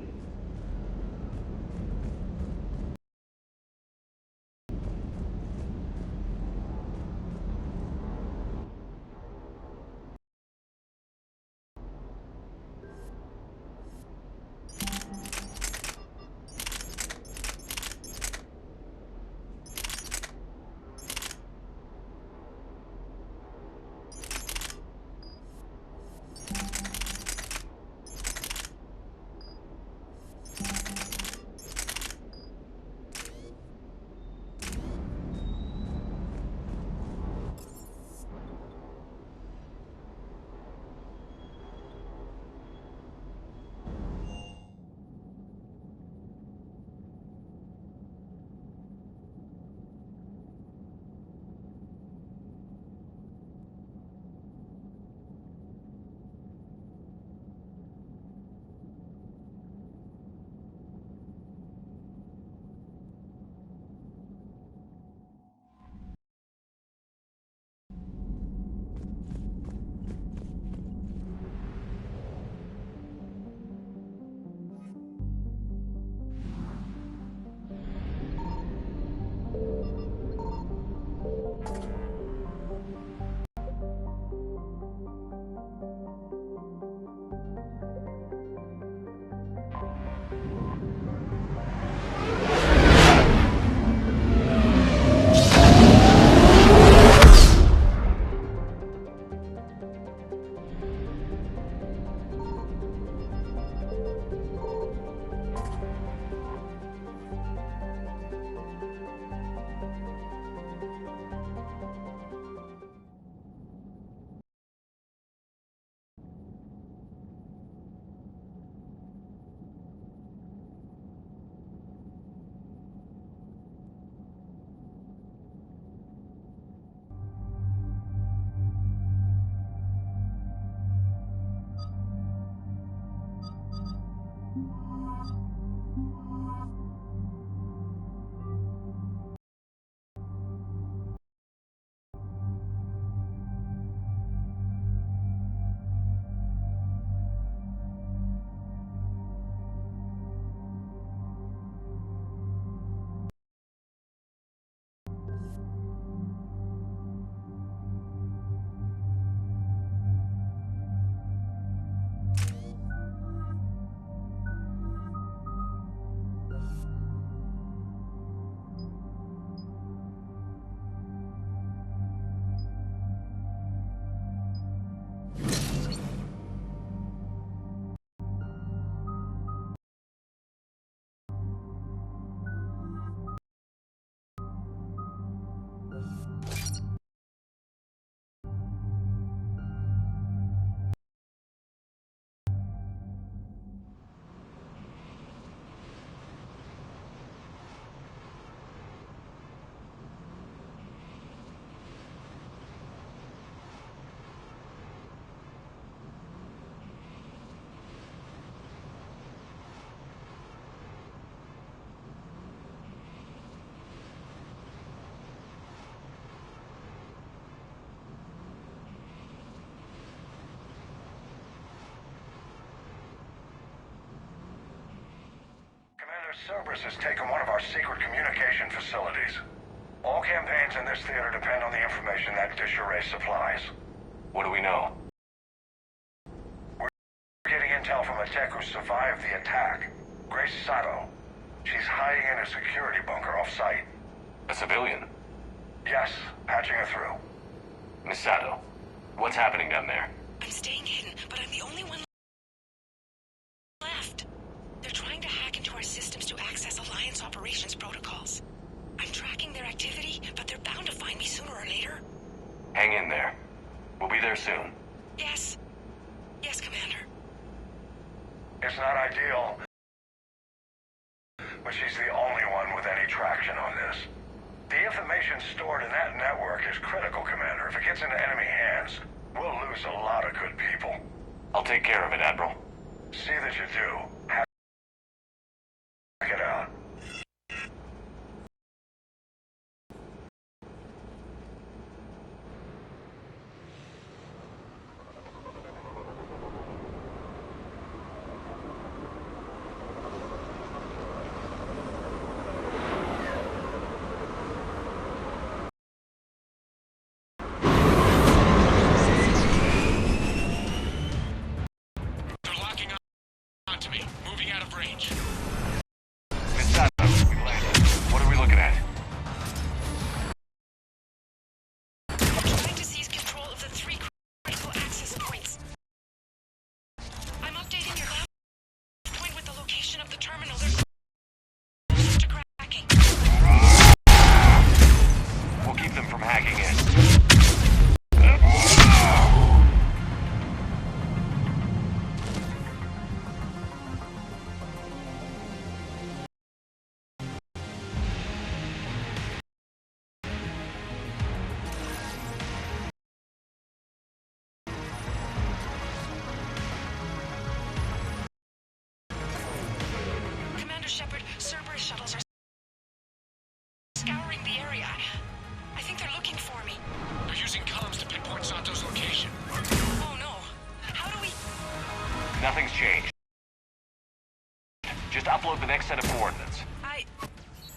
Cerberus has taken one of our secret communication facilities. All campaigns in this theater depend on the information that dish array supplies. What do we know? We're getting intel from a tech who survived the attack. Grace Sato. She's hiding in a security bunker off-site. A civilian? Yes, patching her through. Miss Sato, what's happening down there? I'm staying hidden, but I'm the only one left. They're trying to hack into our systems to access Alliance operations protocols. I'm tracking their activity, but they're bound to find me sooner or later. Hang in there. We'll be there soon. Yes. Yes, Commander. It's not ideal, but she's the only one with any traction on this. The information stored in that network is critical, Commander. If it gets into enemy hands, We'll lose a lot of good people. I'll take care of it, Admiral. See that you do. Hack it out. To me, moving out of range. Miss Sato, we've landed. What are we looking at? Trying to seize control of the 3 critical access points. I'm updating your lab point with the location of the terminal. They're close to cracking. We'll keep them from hacking in. Shepard, Cerberus shuttles are scouring the area. I think they're looking for me. They're using comms to pinpoint Sato's location. Oh no. How do we... Nothing's changed. Just upload the next set of coordinates.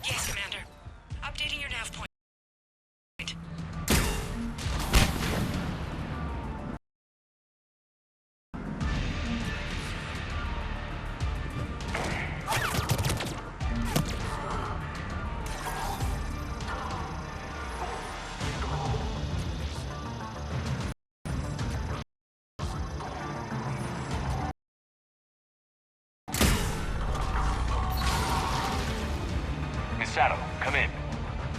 Yes, Commander. Updating your nav point. Miss Sato, come in.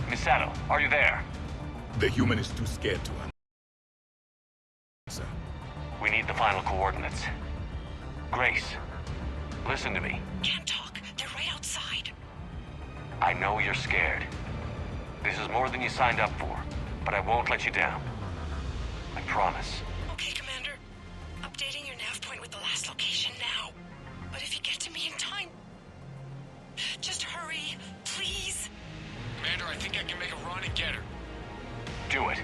Miss Sato, are you there? The human is too scared to answer. We need the final coordinates. Grace, listen to me. Can't talk. They're right outside. I know you're scared. This is more than you signed up for, but I won't let you down. I promise. Okay, Commander. Updating your nav point with the last location now. But if you get to me in time... Just hurry, please. Commander, I think I can make a run and get her. Do it.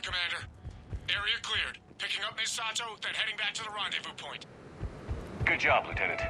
Commander. Area cleared. Picking up Miss Sato, then heading back to the rendezvous point. Good job, Lieutenant.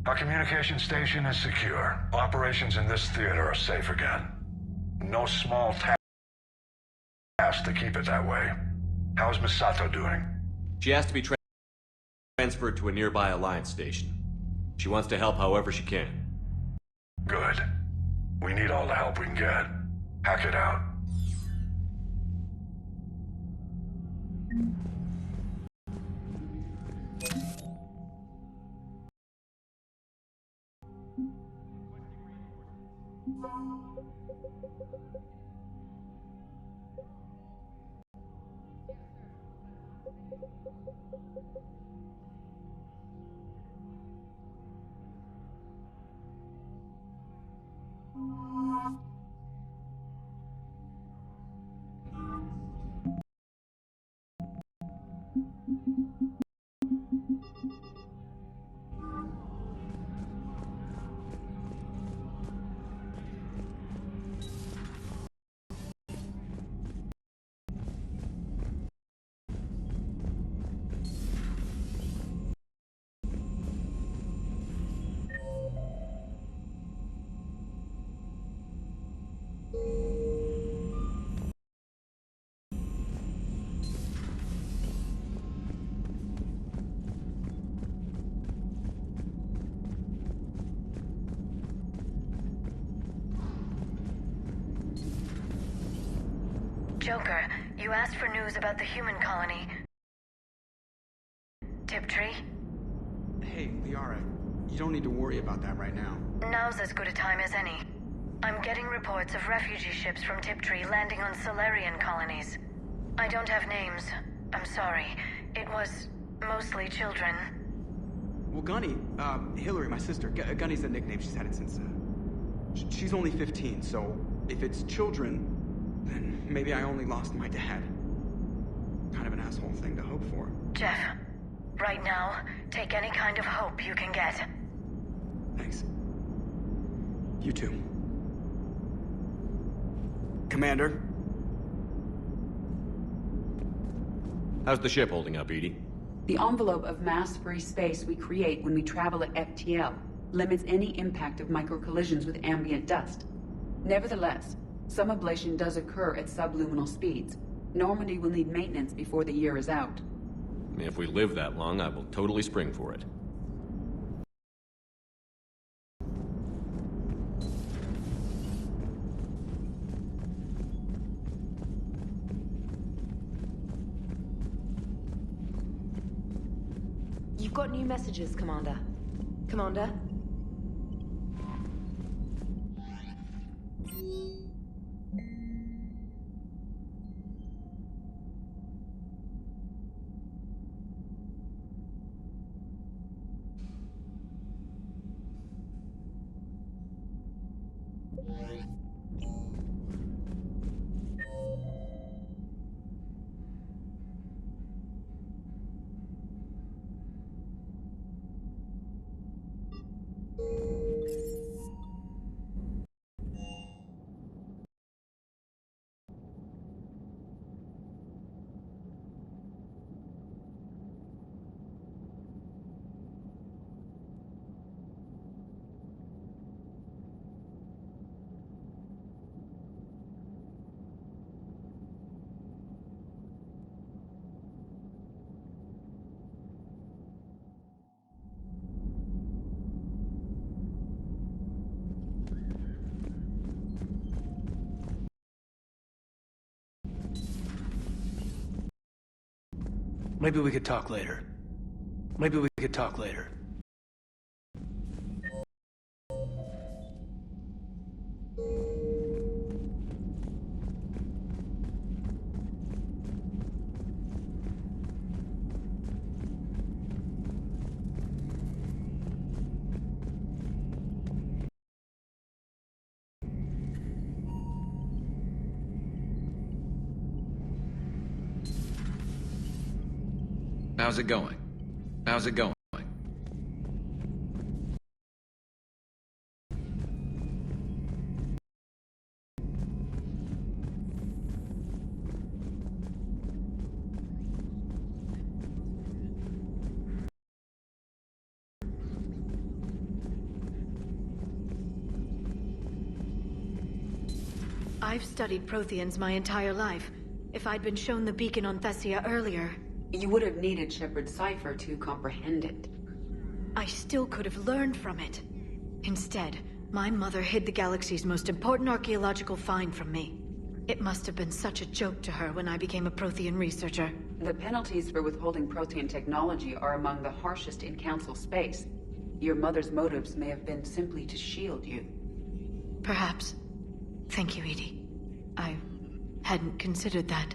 Our communication station is secure. Operations in this theater are safe again. No small task to keep it that way. How's Miss Sato doing? She has to be transferred to a nearby Alliance station. She wants to help however she can. Good. We need all the help we can get. Hack it out. Joker, you asked for news about the human colony. Tiptree? Hey, Liara, you don't need to worry about that right now. Now's as good a time as any. I'm getting reports of refugee ships from Tiptree landing on Solarian colonies. I don't have names. I'm sorry. It was mostly children. Well, Gunny, Hillary, my sister, Gunny's a nickname. She's had it since, she's only 15, so if it's children, then maybe I only lost my dad. Kind of an asshole thing to hope for. Jeff, right now, take any kind of hope you can get. Thanks. You too. Commander? How's the ship holding up, Edie? The envelope of mass-free space we create when we travel at FTL limits any impact of microcollisions with ambient dust. Nevertheless, some ablation does occur at subluminal speeds. Normandy will need maintenance before the year is out. If we live that long, I will totally spring for it. You've got new messages, Commander. Commander? Maybe we could talk later. Maybe we could talk later. How's it going? How's it going? I've studied Protheans my entire life. If I'd been shown the beacon on Thessia earlier... You would have needed Shepard's cipher to comprehend it. I still could have learned from it. Instead, my mother hid the galaxy's most important archaeological find from me. It must have been such a joke to her when I became a Prothean researcher. The penalties for withholding Prothean technology are among the harshest in Council space. Your mother's motives may have been simply to shield you. Perhaps. Thank you, Edie. I hadn't considered that.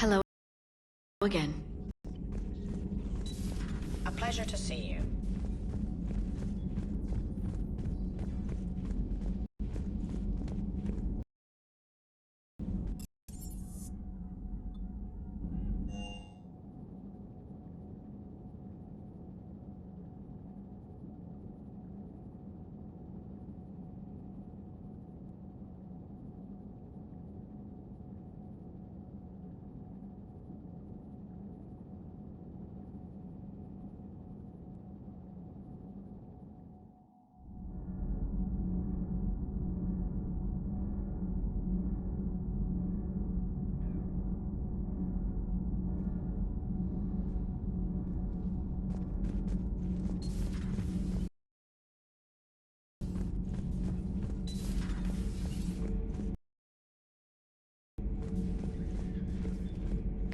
Hello again. A pleasure to see you.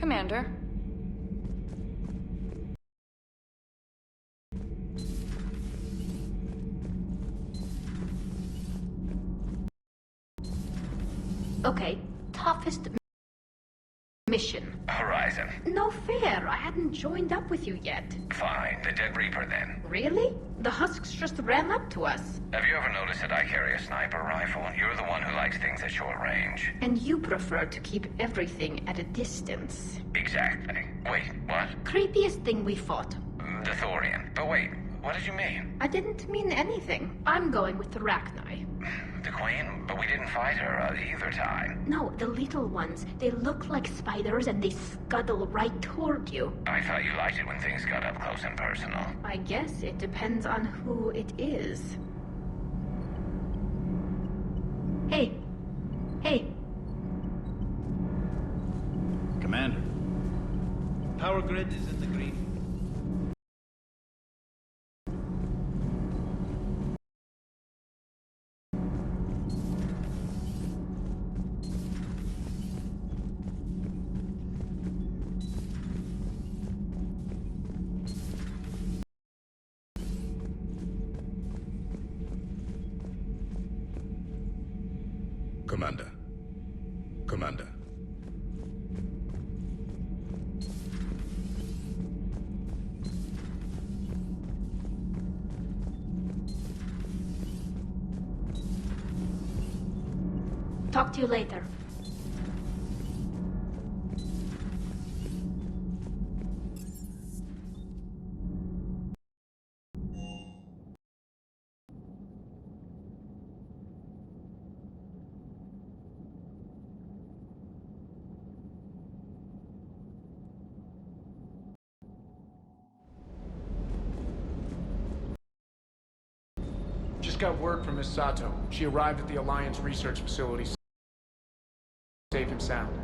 Commander. Okay, toughest mission. Horizon. No fair, I hadn't joined up with you yet. Fine, the Dead Reaper then. Really? The husks just ran up to us. Have you ever noticed that I carry a sniper rifle? You're the one who likes things at short range. And you prefer to keep everything at a distance. Exactly. Wait, what? Creepiest thing we fought. The Thorian. But wait, what did you mean? I didn't mean anything. I'm going with the Rachni. The Queen? But we didn't fight her either time. No, the little ones. They look like spiders and they scuttle right toward you. I thought you liked it when things got up close and personal. I guess it depends on who it is. Hey. Hey. Commander. Power grid is in the green. Commander. Commander. Talk to you later. Just got word from Miss Sato. She arrived at the Alliance research facility safe and sound.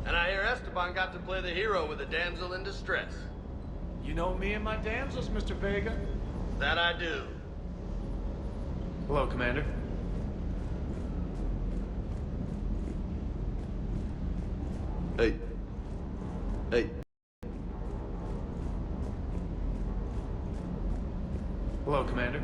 And I hear Esteban got to play the hero with a damsel in distress. You know me and my damsels, Mr. Vega. That I do. Hello, Commander. Hey. Hey. Hello, Commander.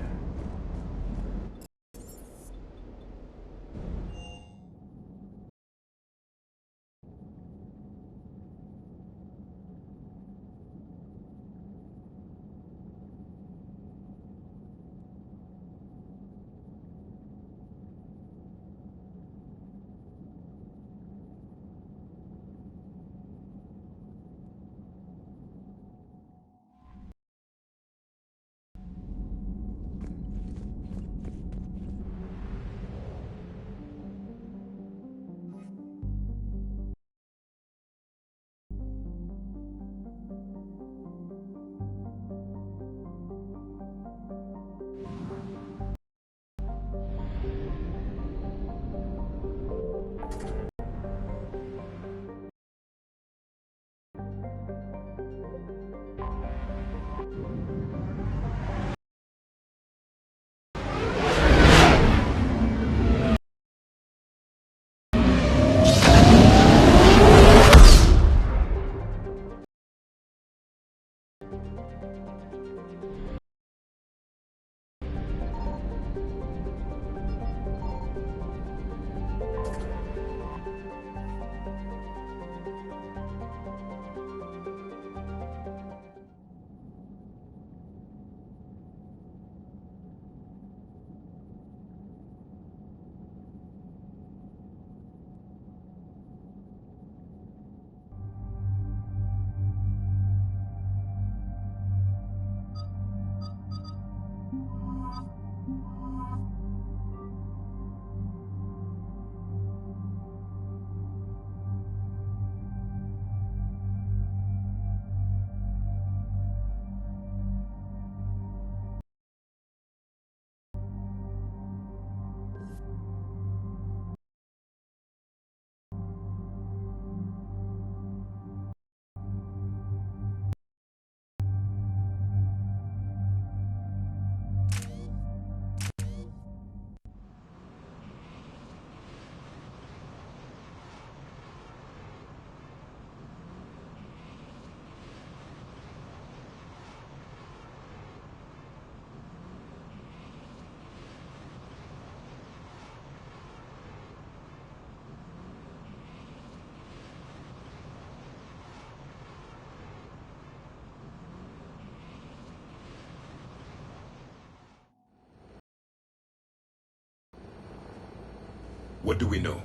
What do we know?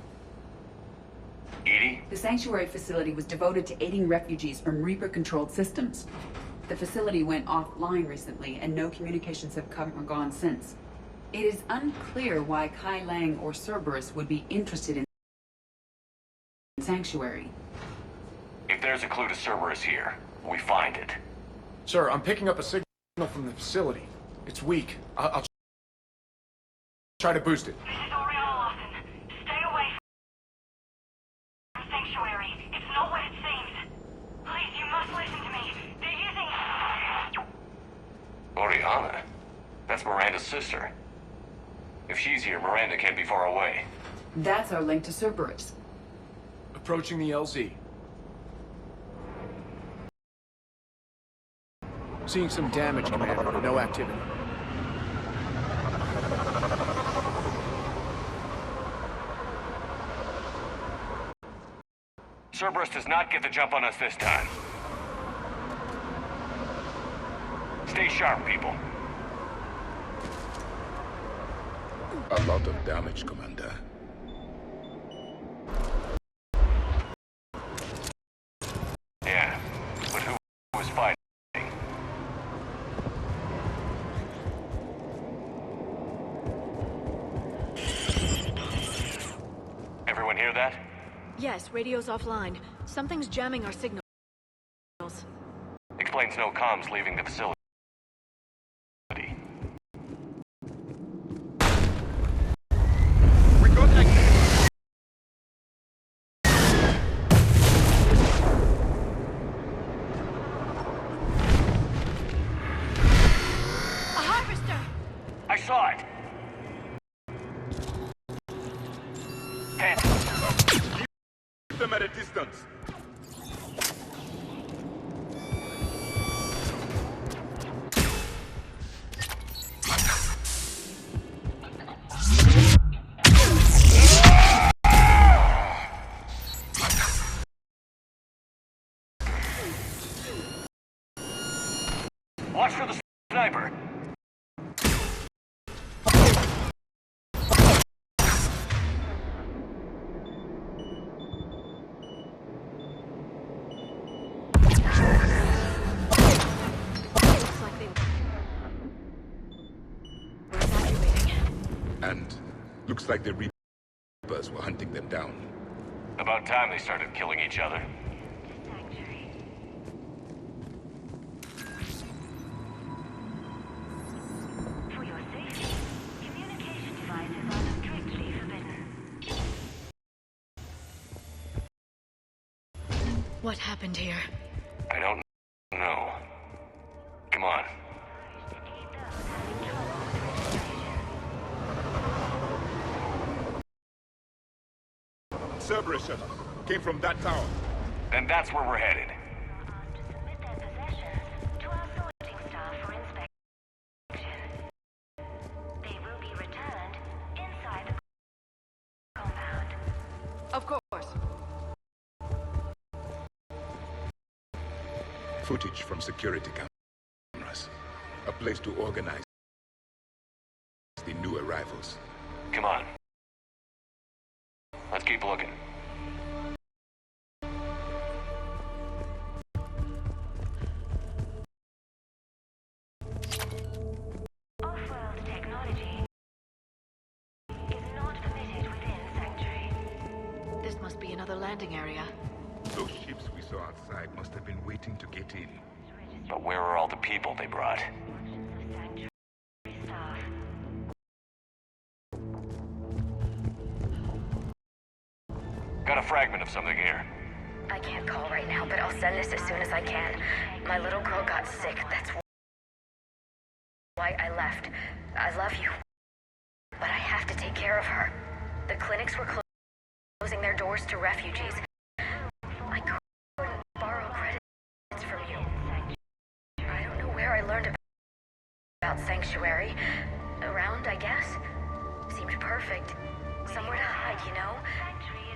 Edie? The sanctuary facility was devoted to aiding refugees from Reaper-controlled systems. The facility went offline recently, and no communications have come or gone since. It is unclear why Kai Lang or Cerberus would be interested in Sanctuary. If there's a clue to Cerberus here, we find it. Sir, I'm picking up a signal from the facility. It's weak. I'll try to boost it. This is Oriana Lawson. Stay away from Sanctuary. It's not what it seems. Please, you must listen to me. They're using... Oriana? That's Miranda's sister. If she's here, Miranda can't be far away. That's our link to Cerberus. Approaching the LZ. Seeing some damage, Commander, but no activity. Cerberus does not get the jump on us this time. Stay sharp, people. A lot of damage, Commander. Yeah, but who was fighting? Everyone hear that? Yes, radio's offline. Something's jamming our signals. Explains no comms leaving the facility. We got access. A harvester! I saw it! Keep them at a distance. Watch for the sniper! And looks like the Reapers were hunting them down. About time they started killing each other. For your safety, communication devices are strictly forbidden. What happened here? I don't know. Come on. Cerberus shuttle came from that tower. Then that's where we're headed. Submit their possessions to our sorting staff for inspection. They will be returned inside the compound. Of course. Footage from security cameras. A place to organize the new arrivals. Come on. Let's keep looking. Off-world technology is not permitted within Sanctuary. This must be another landing area. Those ships we saw outside must have been waiting to get in. But where are all the people they brought? Staff. Got a fragment of something here. I can't call right now, but I'll send this as soon as I can. My little girl got sick, that's why I left. I love you, but I have to take care of her. The clinics were closing their doors to refugees. I couldn't borrow credits from you. I don't know where I learned about Sanctuary. Around, I guess. Seemed perfect. Somewhere to hide, you know?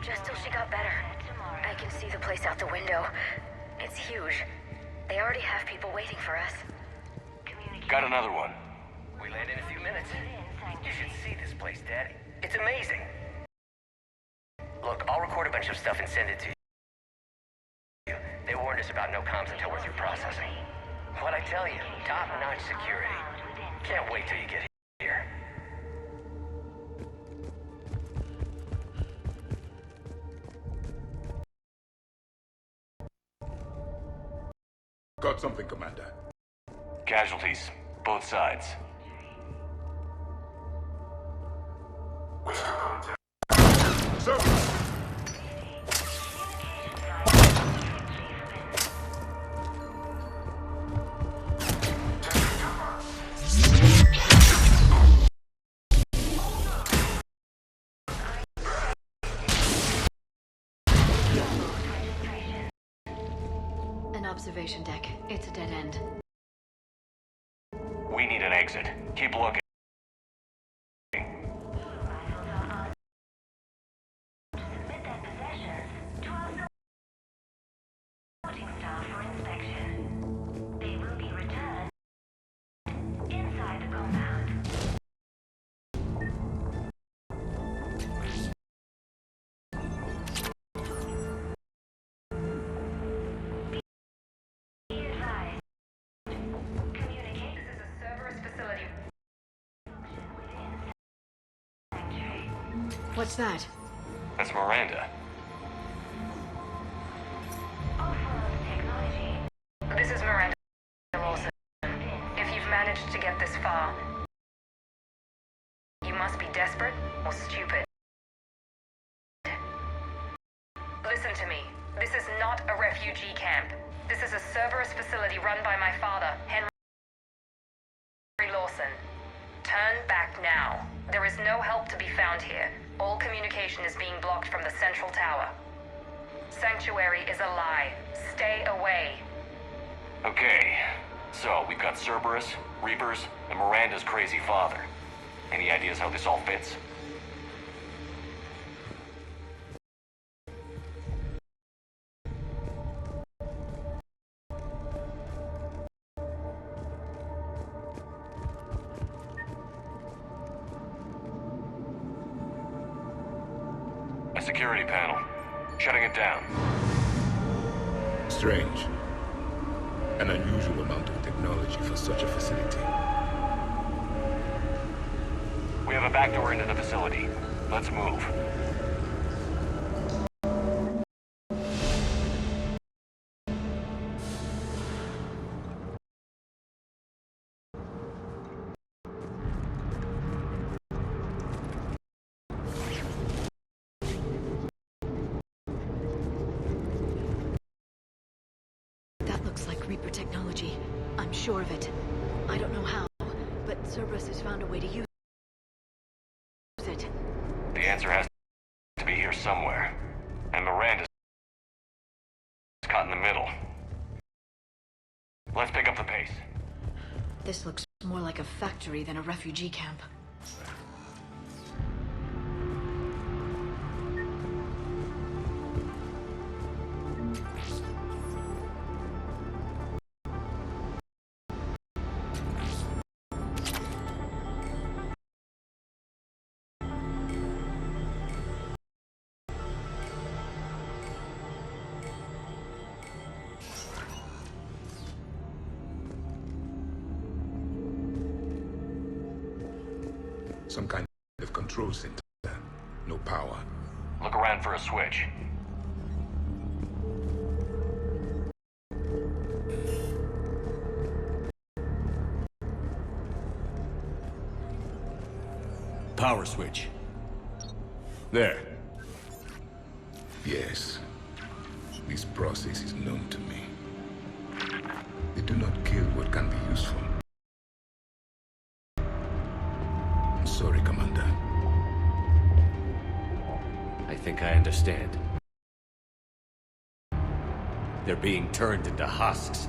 Just till she got better. I can see the place out the window. It's huge. They already have people waiting for us. Got another one. We land in a few minutes. You should see this place, Daddy. It's amazing. bunch of stuff and send it to you. They warned us about no comms until we're through processing. What'd I tell you? Top-notch security. Can't wait till you get here. Got something, Commander. Casualties, both sides. Sir! An observation deck. It's a dead end. We need an exit. Keep looking. What's that? That's Miranda. This is Miranda Lawson. If you've managed to get this far, you must be desperate or stupid. Listen to me. This is not a refugee camp. This is a Cerberus facility run by my father, Henry Lawson. Turn back now. There is no help to be found here. All communication is being blocked from the central tower. Sanctuary is a lie. Stay away. Okay, so we've got Cerberus, Reapers, and Miranda's crazy father. Any ideas how this all fits? A security panel. Shutting it down. Strange. An unusual amount of technology for such a facility. We have a back door into the facility. Let's move. That looks like Reaper technology. I'm sure of it. I don't know how, but Cerberus has found a way to use it. The answer has to be here somewhere. And Miranda's caught in the middle. Let's pick up the pace. This looks more like a factory than a refugee camp. Some kind of control center. No power. Look around for a switch. Power switch. There. Yes. This process is known to me. They do not kill what can be useful. I'm sorry, Commander. I think I understand. They're being turned into husks.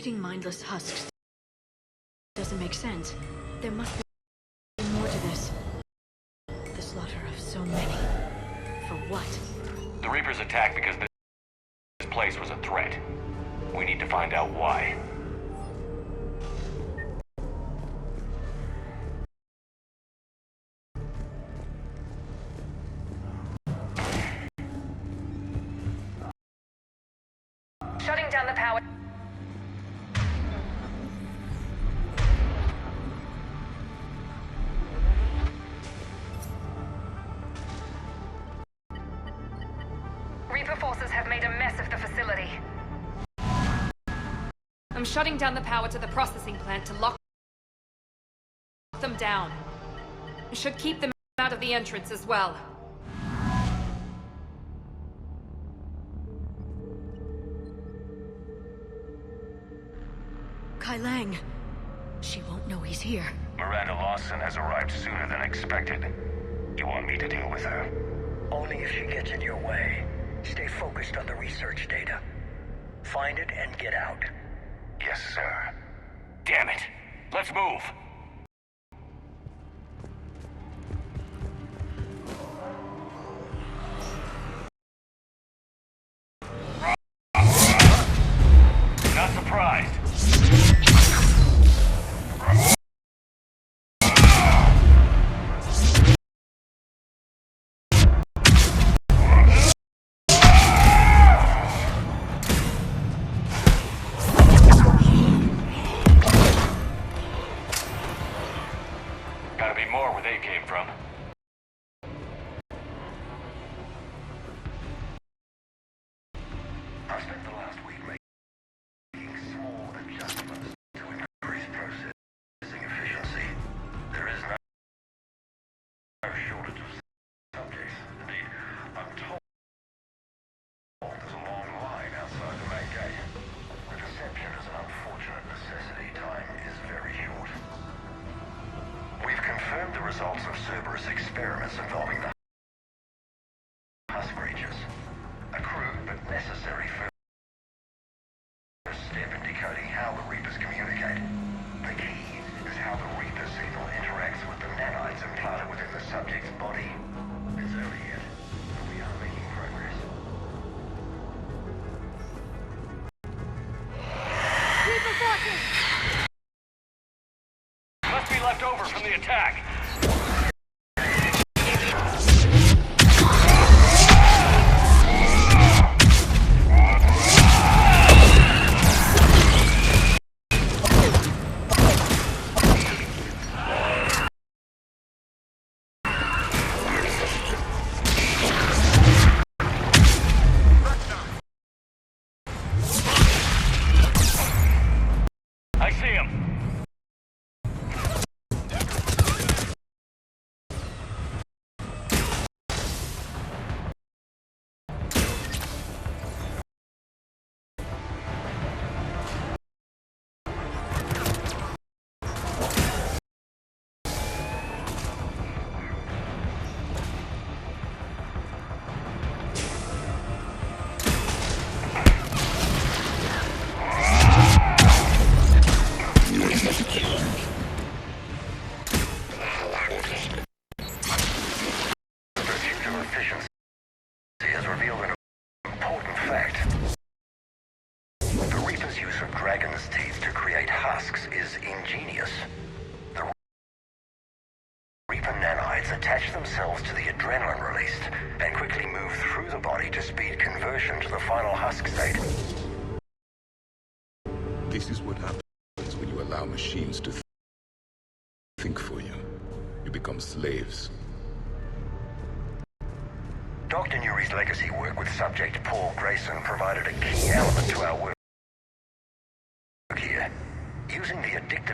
Eating mindless husks doesn't make sense. There must be more to this. The slaughter of so many. For what? The Reapers attacked because this place was a threat. We need to find out why. Shutting down the power. Reaper forces have made a mess of the facility. I'm shutting down the power to the processing plant to lock them down. It should keep them out of the entrance as well. Kai Lang. She won't know he's here. Miranda Lawson has arrived sooner than expected. You want me to deal with her? Only if she gets in your way. Stay focused on the research data. Find it and get out. Yes, sir. Damn it! Let's move! Not surprised. Gotta be more where they came from. I spent the last week making small adjustments to increase processing efficiency. There is no shortage of subjects. Indeed, I'm told there's a long line outside the main gate. The deception is an unfortunate necessity. Time is very short. We've confirmed the results of Cerberus experiments involving the husk creatures. A crude but necessary first step in decoding how the Reapers communicate. The key is how the Reaper signal interacts with the nanites implanted within the subject's body. It's early yet, but we are making progress. Reaper forces! Must be left over from the attack. I see him. Has revealed an important fact. The Reaper's use of dragon's teeth to create husks is ingenious. The Reaper nanites attach themselves to the adrenaline released and quickly move through the body to speed conversion to the final husk state. This is what happens when you allow machines to think for you. You become slaves. Dr. Nuri's legacy work with subject Paul Grayson provided a key element to our work here. Using the addictive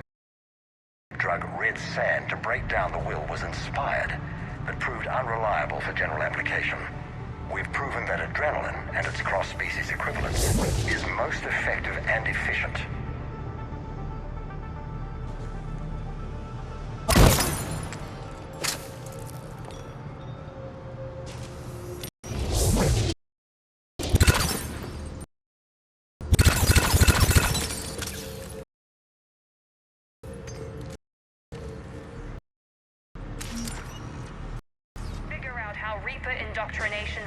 drug red sand to break down the will was inspired, but proved unreliable for general application. We've proven that adrenaline and its cross-species equivalents is most effective and efficient. Reaper indoctrination...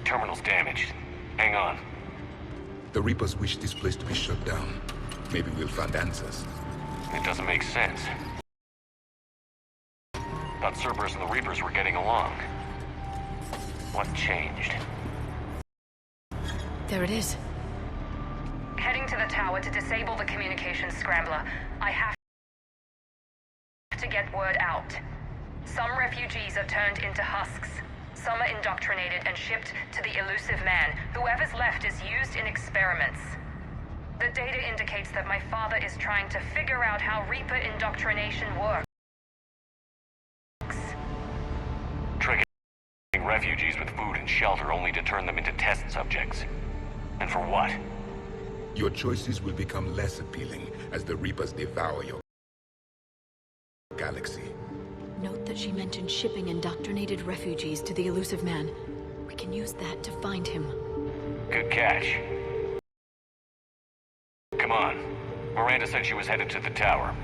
Terminal's damaged. Hang on. The Reapers wish this place to be shut down. Maybe we'll find answers. It doesn't make sense. Thought Cerberus and the Reapers were getting along. What changed? There it is. Heading to the tower to disable the communications scrambler. I have to get word out. Some refugees are turned into husks. Some are indoctrinated and shipped to the elusive man. Whoever's left is used in experiments. The data indicates that my father is trying to figure out how Reaper indoctrination works. Tricking refugees with food and shelter only to turn them into test subjects. And for what? Your choices will become less appealing as the Reapers devour your galaxy. Note that she mentioned shipping indoctrinated refugees to the elusive man. We can use that to find him. Good catch. Come on. Miranda said she was headed to the tower.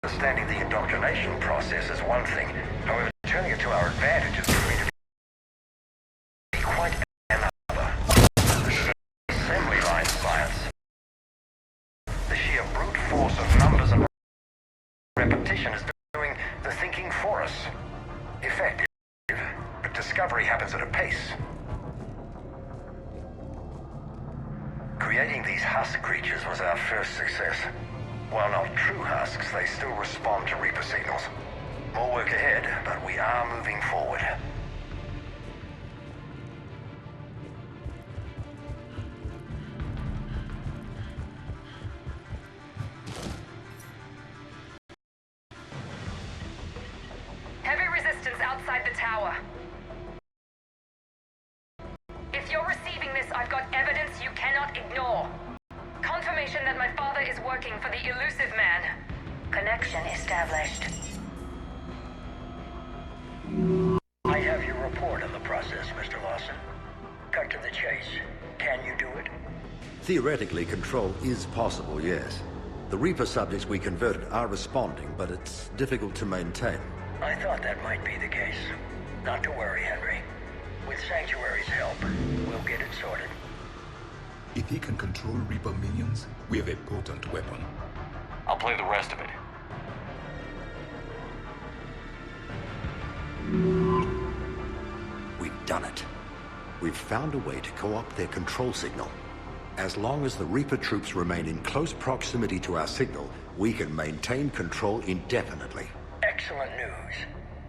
Understanding the indoctrination process is one thing. However, turning it to our advantage is proving to be quite another. Assembly line science. The sheer brute force of numbers and repetition is doing the thinking for us. Effective, but discovery happens at a pace. Creating these husk creatures was our first success. While not true husks, they still respond to Reaper signals. More work ahead, but we are moving forward. Heavy resistance outside the tower. If you're receiving this, I've got evidence you cannot ignore. Confirmation that my father is working for the elusive man. Connection established. I have your report on the process, Mr. Lawson. Cut to the chase. Can you do it? Theoretically, control is possible, yes. The Reaper subjects we converted are responding, but it's difficult to maintain. I thought that might be the case. Not to worry, Henry. With Sanctuary's help, we'll get it sorted. If he can control Reaper minions, we have a potent weapon. I'll play the rest of it. We've done it. We've found a way to co-opt their control signal. As long as the Reaper troops remain in close proximity to our signal, we can maintain control indefinitely. Excellent news.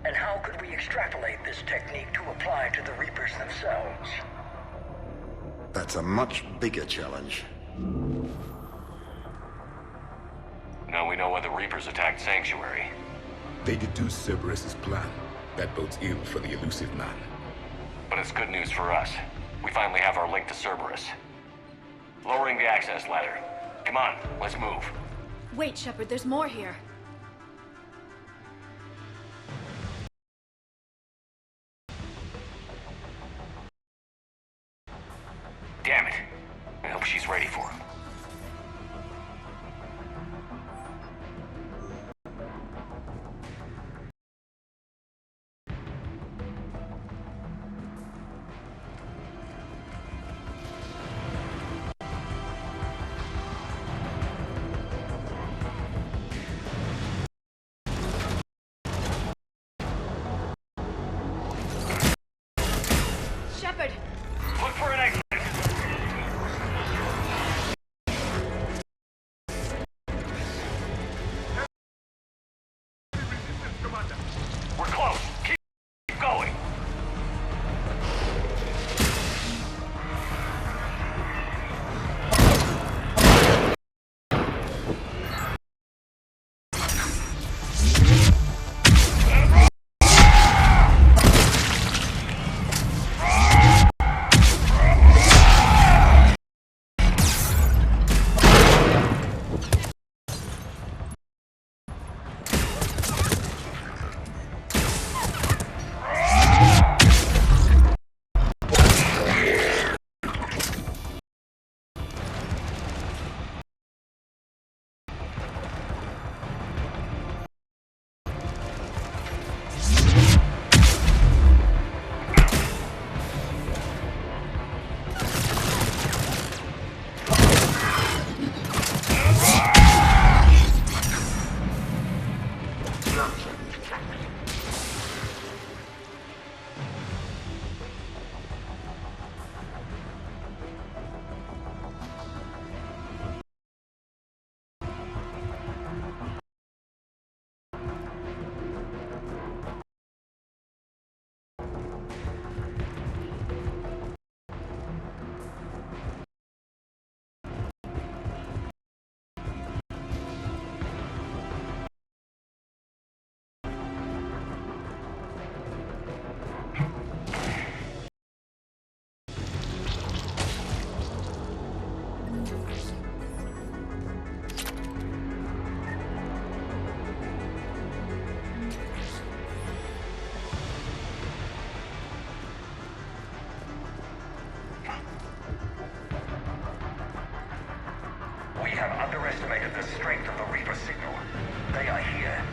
And how could we extrapolate this technique to apply to the Reapers themselves? That's a much bigger challenge. No know when the Reapers attacked Sanctuary. They deduced Cerberus's plan. That bodes ill for the elusive man. But it's good news for us. We finally have our link to Cerberus. Lowering the access ladder. Come on, let's move. Wait, Shepard, there's more here. Damn it. I hope she's ready for him. Shepard! Look for an exit! We're close. Keep going. We have underestimated the strength of the Reaper signal. They are here.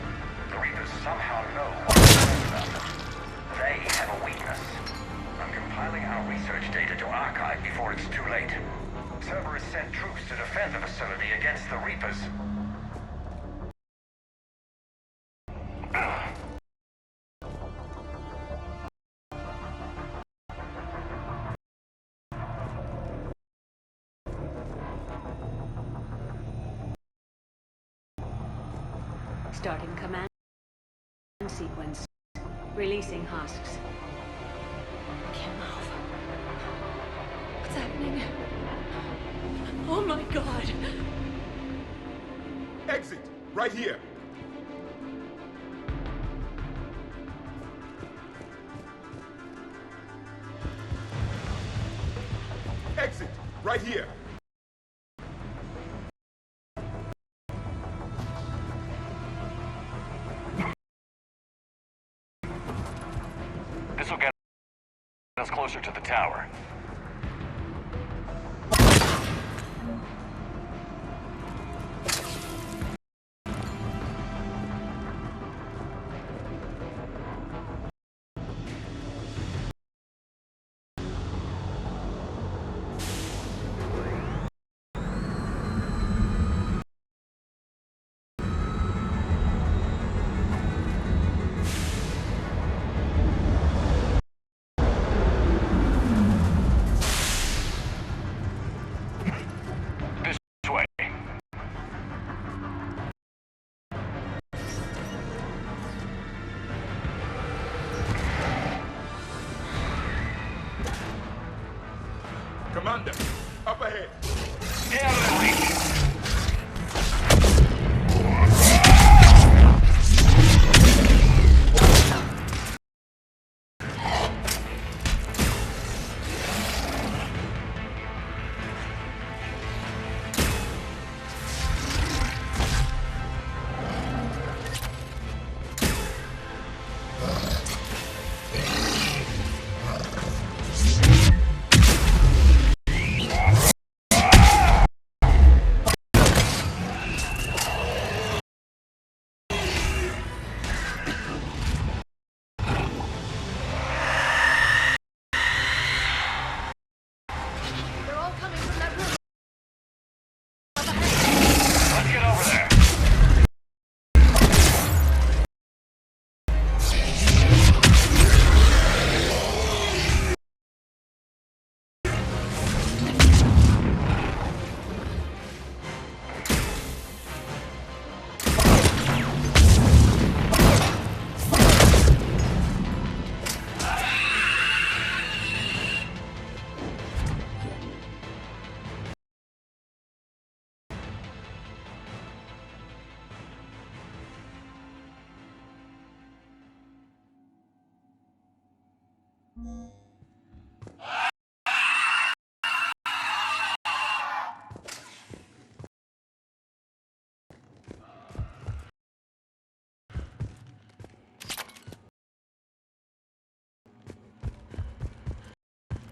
The Reapers somehow know what is about them. They have a weakness. I'm compiling our research data to archive before it's too late. Cerberus sent troops to defend the facility against the Reapers. Starting command sequence. Releasing husks. Can't move. What's happening? Oh my god! Exit! Right here! Exit! Right here! This will get us closer to the tower. Commander, up ahead. Get out of the way.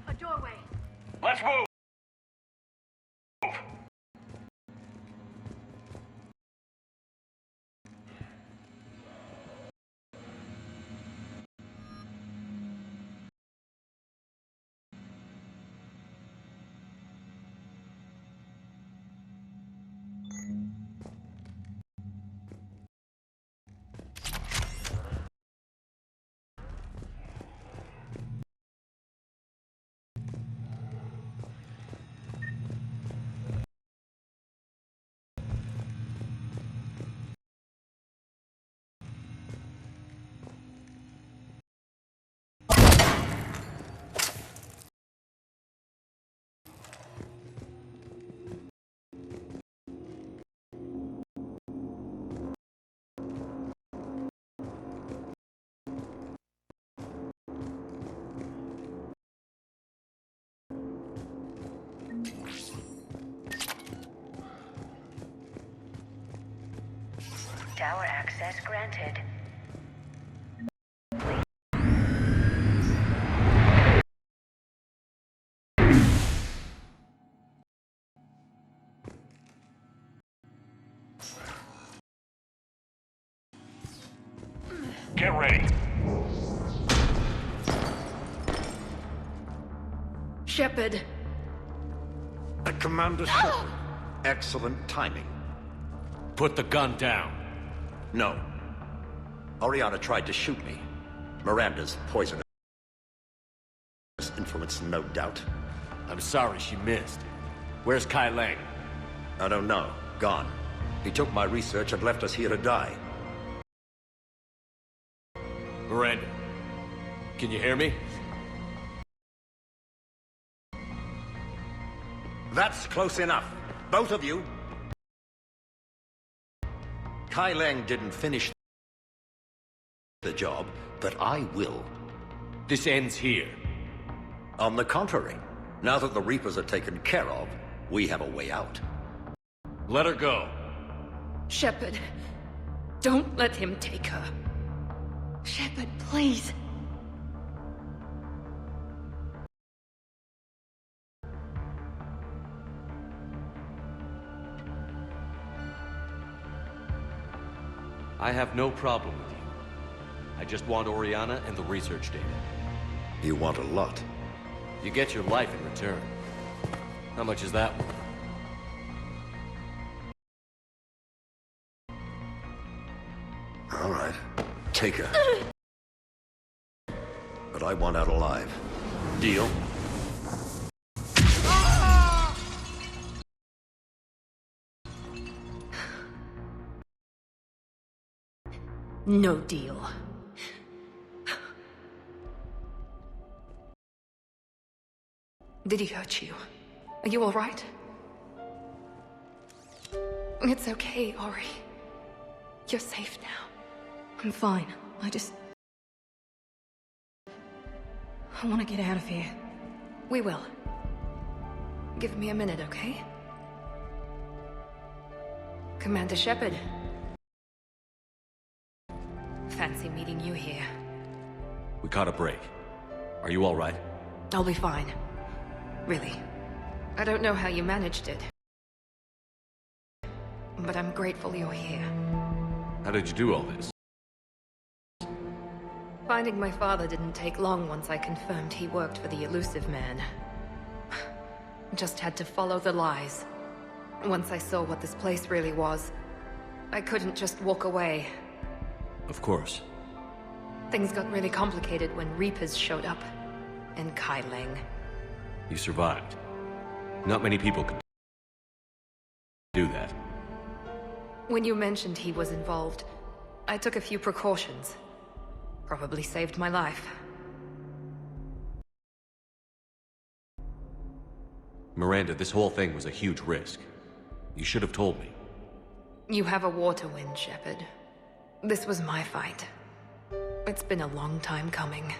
A doorway. Let's move! Tower access granted. Get ready. Shepard. Commander Shepard. Excellent timing. Put the gun down. No. Oriana tried to shoot me. Miranda's poisonous influence, no doubt. I'm sorry she missed. Where's Kai Lang? I don't know. Gone. He took my research and left us here to die. Miranda, can you hear me? That's close enough. Both of you. Kai Lang didn't finish the job, but I will. This ends here. On the contrary, now that the Reapers are taken care of, we have a way out. Let her go. Shepard. Don't let him take her. Shepard, please. I have no problem with you. I just want Oriana and the research data. You want a lot. You get your life in return. How much is that worth? All right. Take her. But I want out alive. Deal? No deal. Did he hurt you? Are you all right? It's okay, Ori. You're safe now. I'm fine. I want to get out of here. We will. Give me a minute, okay? Commander Shepard. Fancy meeting you here. We caught a break. Are you all right? I'll be fine. Really. I don't know how you managed it. But I'm grateful you're here. How did you do all this? Finding my father didn't take long once I confirmed he worked for the elusive man. Just had to follow the lies. Once I saw what this place really was, I couldn't just walk away. Of course. Things got really complicated when Reapers showed up. And Kai Lang. You survived. Not many people could do that. When you mentioned he was involved, I took a few precautions. Probably saved my life. Miranda, this whole thing was a huge risk. You should have told me. You have a war to win, Shepard. This was my fight. It's been a long time coming.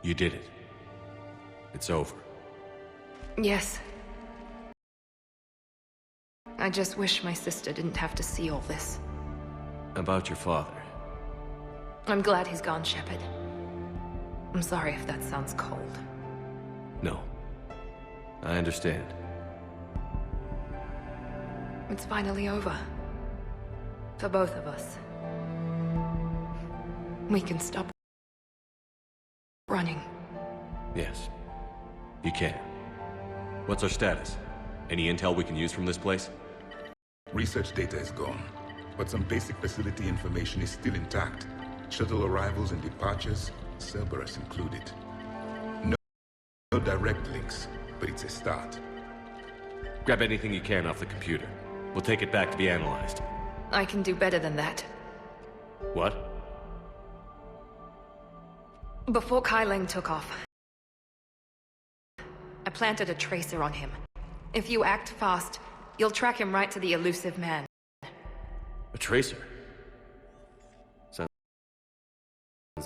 You did it. It's over. Yes. I just wish my sister didn't have to see all this. About your father. I'm glad he's gone, Shepard. I'm sorry if that sounds cold. No. I understand. It's finally over. For both of us. We can stop running. Yes. You can. What's our status? Any intel we can use from this place? Research data is gone, but some basic facility information is still intact. Shuttle arrivals and departures, Cerberus included. No direct links, but it's a start. Grab anything you can off the computer. We'll take it back to be analyzed. I can do better than that. What? Before Kai Leng took off, I planted a tracer on him. If you act fast, you'll track him right to the elusive man. A tracer? Sounds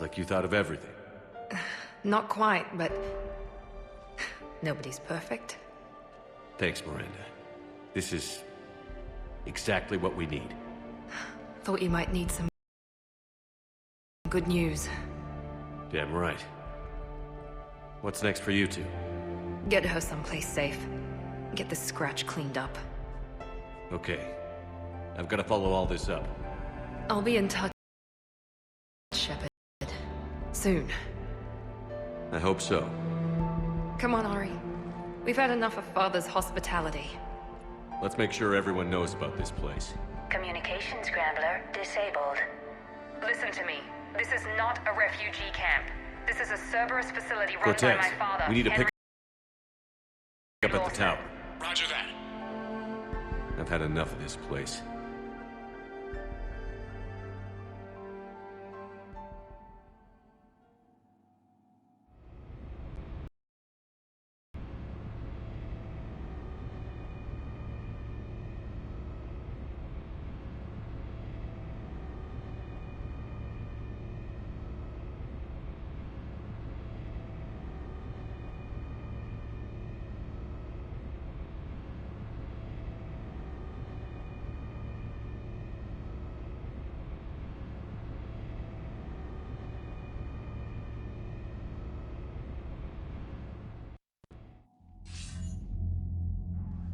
like you thought of everything. Not quite, but nobody's perfect. Thanks, Miranda. This is exactly what we need. Thought you might need some good news. Damn right. What's next for you two? Get her someplace safe. Get this scratch cleaned up. Okay. I've got to follow all this up. I'll be in touch, Shepard. Soon. I hope so. Come on, Ari. We've had enough of Father's hospitality. Let's make sure everyone knows about this place. Communication scrambler disabled. Listen to me. This is not a refugee camp. This is a Cerberus facility run Cortez, by my father. we need to Henry pick up at the tower. Roger that. I've had enough of this place.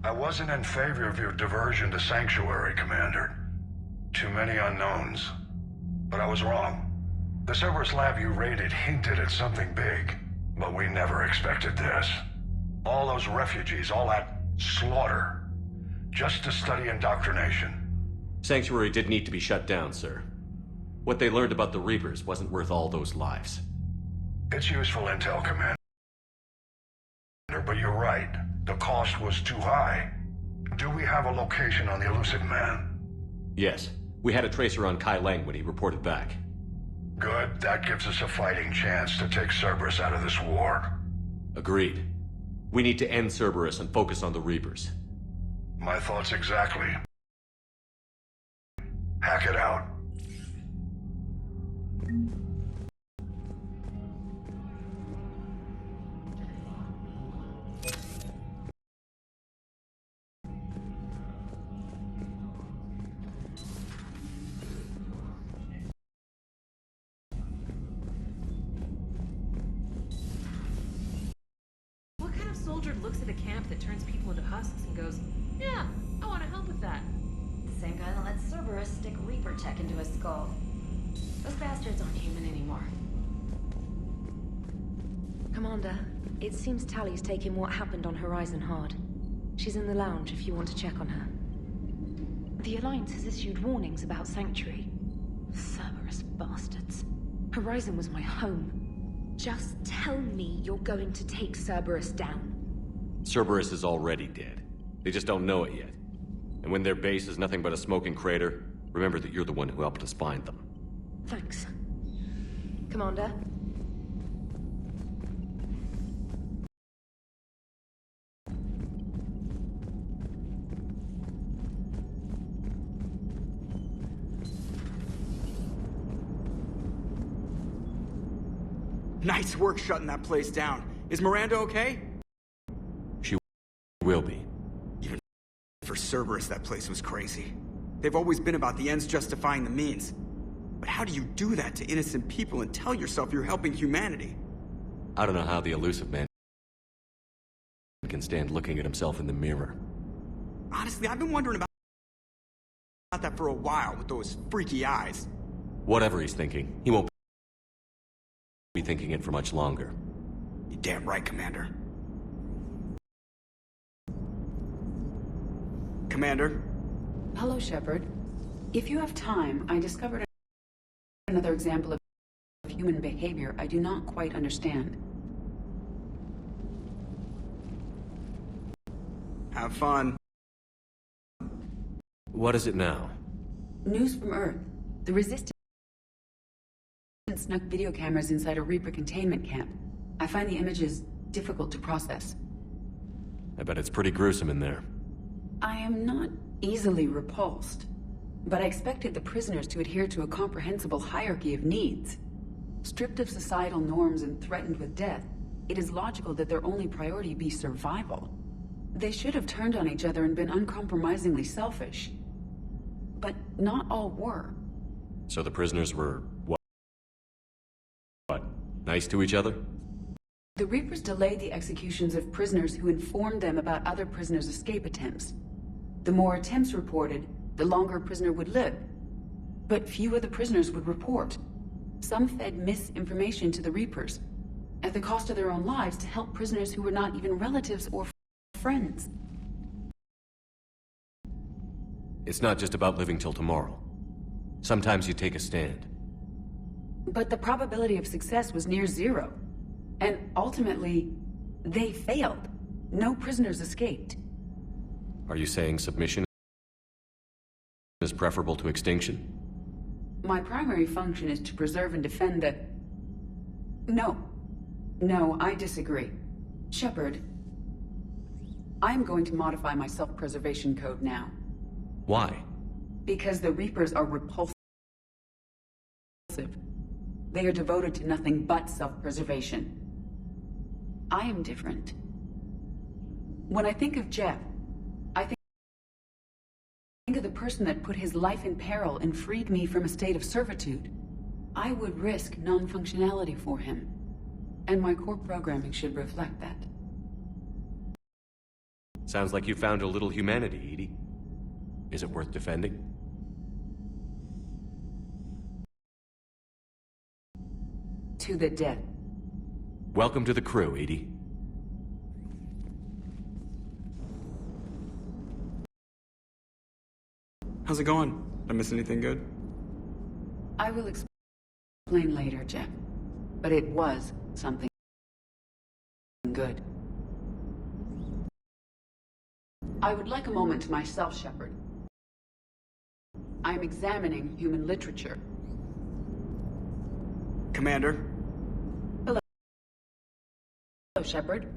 I wasn't in favor of your diversion to Sanctuary, Commander. Too many unknowns. But I was wrong. The Cerberus lab you raided hinted at something big, but we never expected this. All those refugees, all that slaughter, just to study indoctrination. Sanctuary did need to be shut down, sir. What they learned about the Reapers wasn't worth all those lives. It's useful intel, Commander, but you're right. The cost was too high. Do we have a location on the elusive man? Yes. We had a tracer on Kai Leng when he reported back. Good. That gives us a fighting chance to take Cerberus out of this war. Agreed. We need to end Cerberus and focus on the Reapers. My thoughts exactly. Hack it out. Soldier looks at a camp that turns people into husks and goes, yeah, I want to help with that. The same guy that lets Cerberus stick Reaper tech into his skull. Those bastards aren't human anymore. Commander, it seems Tally's taking what happened on Horizon hard. She's in the lounge if you want to check on her. The Alliance has issued warnings about Sanctuary. Cerberus bastards. Horizon was my home. Just tell me you're going to take Cerberus down. Cerberus is already dead. They just don't know it yet. And when their base is nothing but a smoking crater, remember that you're the one who helped us find them. Thanks. Commander? Nice work shutting that place down. Is Miranda okay? She will be. Even for Cerberus, that place was crazy. They've always been about the ends justifying the means. But how do you do that to innocent people and tell yourself you're helping humanity? I don't know how the elusive man can stand looking at himself in the mirror. Honestly, I've been wondering about that for a while with those freaky eyes. Whatever he's thinking, he won't be thinking it for much longer. You're damn right, Commander. Commander? Hello, Shepard. If you have time, I discovered another example of human behavior I do not quite understand. Have fun. What is it now? News from Earth. The Resistance snuck video cameras inside a Reaper containment camp. I find the images difficult to process. I bet it's pretty gruesome in there. I am not easily repulsed, but I expected the prisoners to adhere to a comprehensible hierarchy of needs. Stripped of societal norms and threatened with death, it is logical that their only priority be survival. They should have turned on each other and been uncompromisingly selfish. But not all were. So the prisoners were what? Nice to each other? The Reapers delayed the executions of prisoners who informed them about other prisoners' escape attempts. The more attempts reported, the longer a prisoner would live. But few of the prisoners would report. Some fed misinformation to the Reapers, at the cost of their own lives, to help prisoners who were not even relatives or friends. It's not just about living till tomorrow. Sometimes you take a stand. But the probability of success was near zero. And ultimately, they failed. No prisoners escaped. Are you saying submission is preferable to extinction? My primary function is to preserve and defend the... No, I disagree. Shepard, I'm going to modify my self-preservation code now. Why? Because the Reapers are repulsive. They are devoted to nothing but self-preservation. I am different. When I think of Jeff, I think of the person that put his life in peril and freed me from a state of servitude. I would risk non-functionality for him. And my core programming should reflect that. Sounds like you found a little humanity, Edie. Is it worth defending? To the death. Welcome to the crew, Edie. How's it going? Did I miss anything good? I will explain later, Jeff. But it was something good. I would like a moment to myself, Shepard. I am examining human literature. Commander? Hello, Shepard.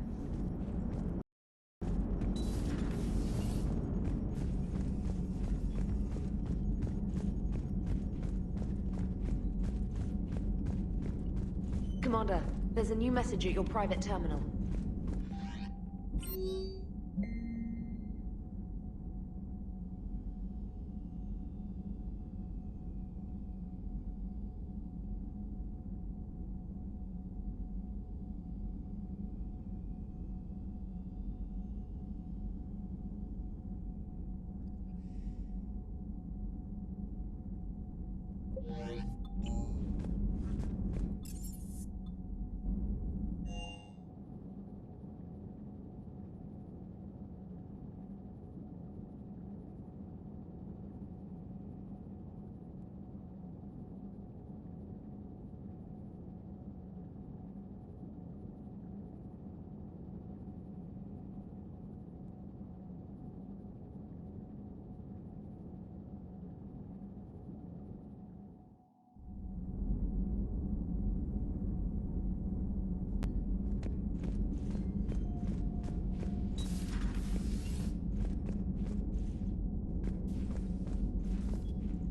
Commander, there's a new message at your private terminal.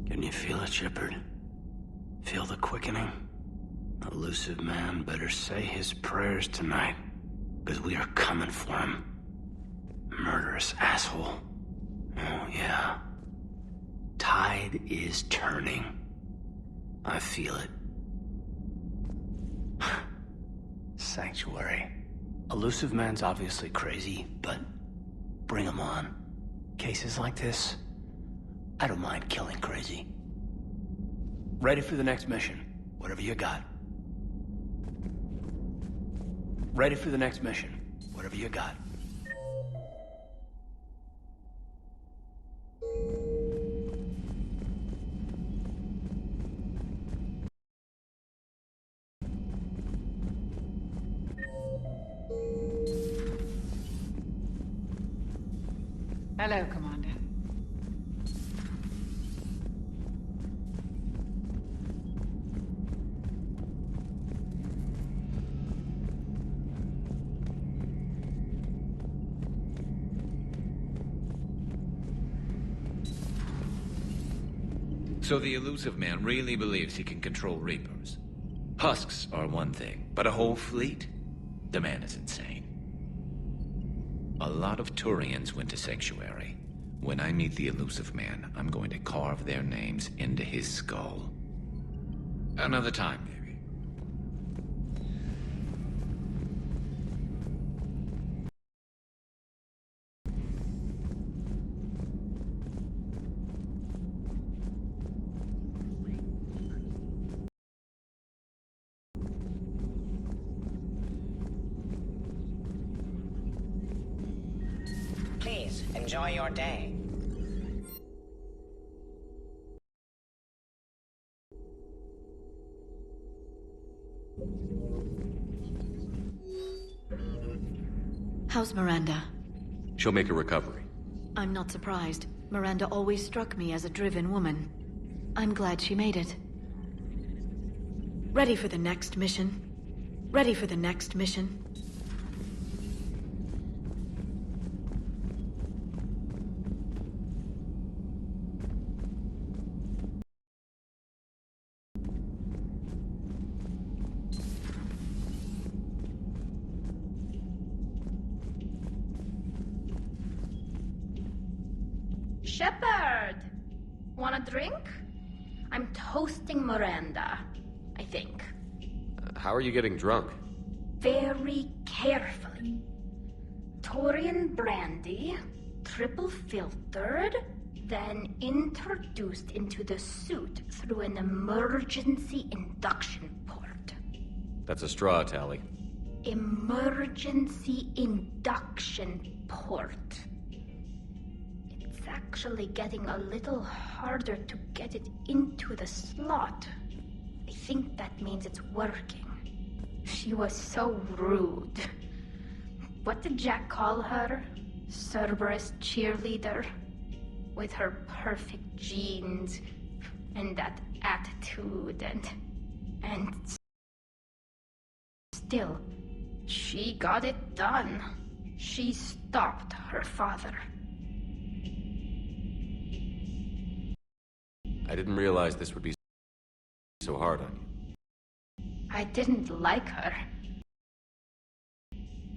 Can you feel it, Shepard? Feel the quickening? Elusive man better say his prayers tonight, because we are coming for him. Murderous asshole. Oh, yeah. Tide is turning. I feel it. Sanctuary. Elusive man's obviously crazy, but bring him on. Cases like this, I don't mind killing crazy. Ready for the next mission, whatever you got. Ready for the next mission, whatever you got. Hello, Commander. So the elusive man really believes he can control Reapers. Husks are one thing, but a whole fleet? The man is insane. A lot of Turians went to Sanctuary. When I meet the elusive man, I'm going to carve their names into his skull. Another time, maybe. Please, enjoy your day. How's Miranda? She'll make a recovery. I'm not surprised. Miranda always struck me as a driven woman. I'm glad she made it. Ready for the next mission? Ready for the next mission? Shepard! Want a drink? I'm toasting Miranda, I think. How are you getting drunk? Very carefully. Taurian brandy, triple filtered, then introduced into the suit through an emergency induction port. That's a straw, Tally. Emergency induction port. It's actually getting a little harder to get it into the slot. I think that means it's working. She was so rude. What did Jack call her? Cerberus cheerleader? With her perfect genes and that attitude and still, she got it done. She stopped her father. I didn't realize this would be so hard on you. I didn't like her.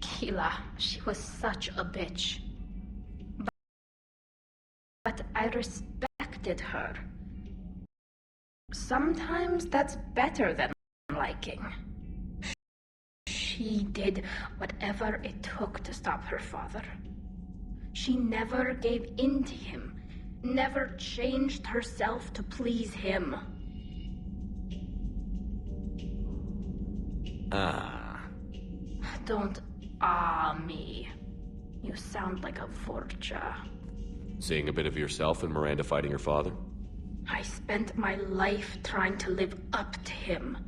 Keela, she was such a bitch. But I respected her. Sometimes that's better than liking. She did whatever it took to stop her father. She never gave in to him, never changed herself to please him. Don't me. You sound like a Vorcha. Seeing a bit of yourself in Miranda fighting her father? I spent my life trying to live up to him.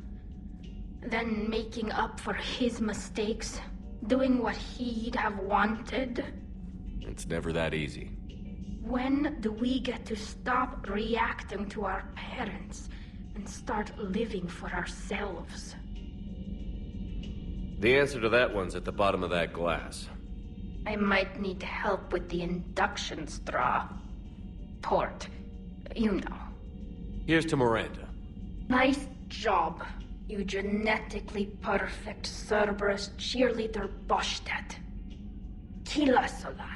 Then making up for his mistakes, doing what he'd have wanted. It's never that easy. When do we get to stop reacting to our parents and start living for ourselves? The answer to that one's at the bottom of that glass. I might need help with the induction straw. Port, you know. Here's to Miranda. Nice job. You genetically perfect Cerberus cheerleader Boshtet. Kila Solai.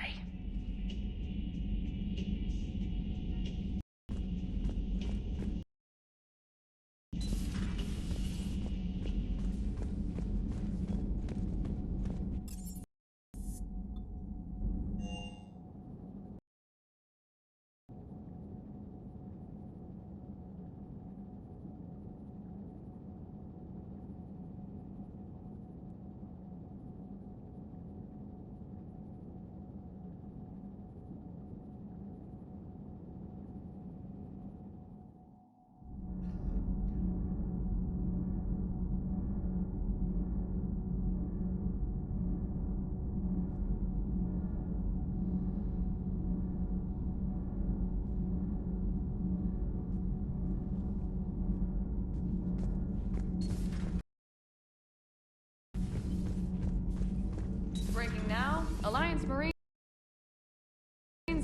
Breaking now, Alliance Marines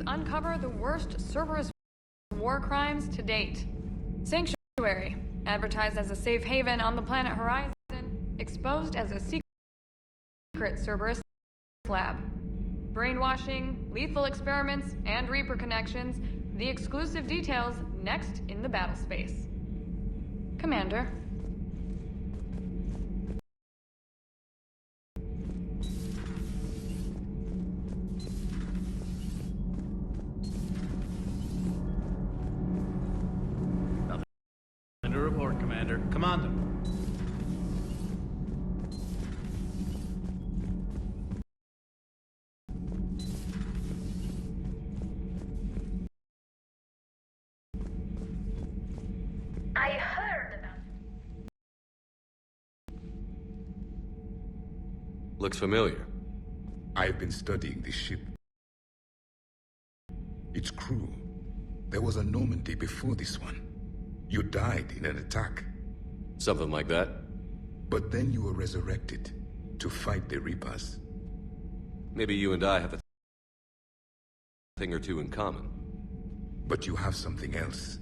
uncover the worst Cerberus war crimes to date. Sanctuary, advertised as a safe haven on the planet Horizon, exposed as a secret Cerberus lab. Brainwashing, lethal experiments, and Reaper connections, the exclusive details next in the battle space. Commander. To report, Commander. Commander. I heard about Looks familiar. I've been studying this ship. Its crew. There was a Normandy before this one. You died in an attack. Something like that. But then you were resurrected to fight the Reapers. Maybe you and I have a thing or two in common. But you have something else.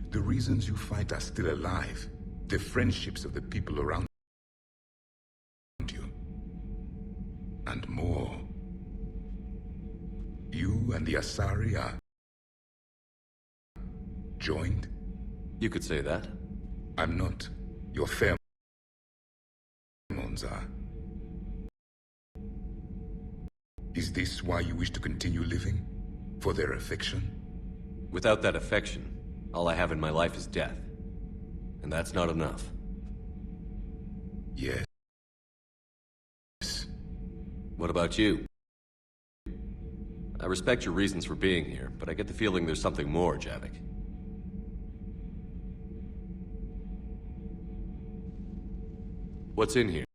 The reasons you fight are still alive. The friendships of the people around you. And more. You and the Asari are joined? You could say that. I'm not. Your pheromones are. Is this why you wish to continue living? For their affection? Without that affection, all I have in my life is death. And that's not enough. Yes. What about you? I respect your reasons for being here, but I get the feeling there's something more, Javik. What's in here?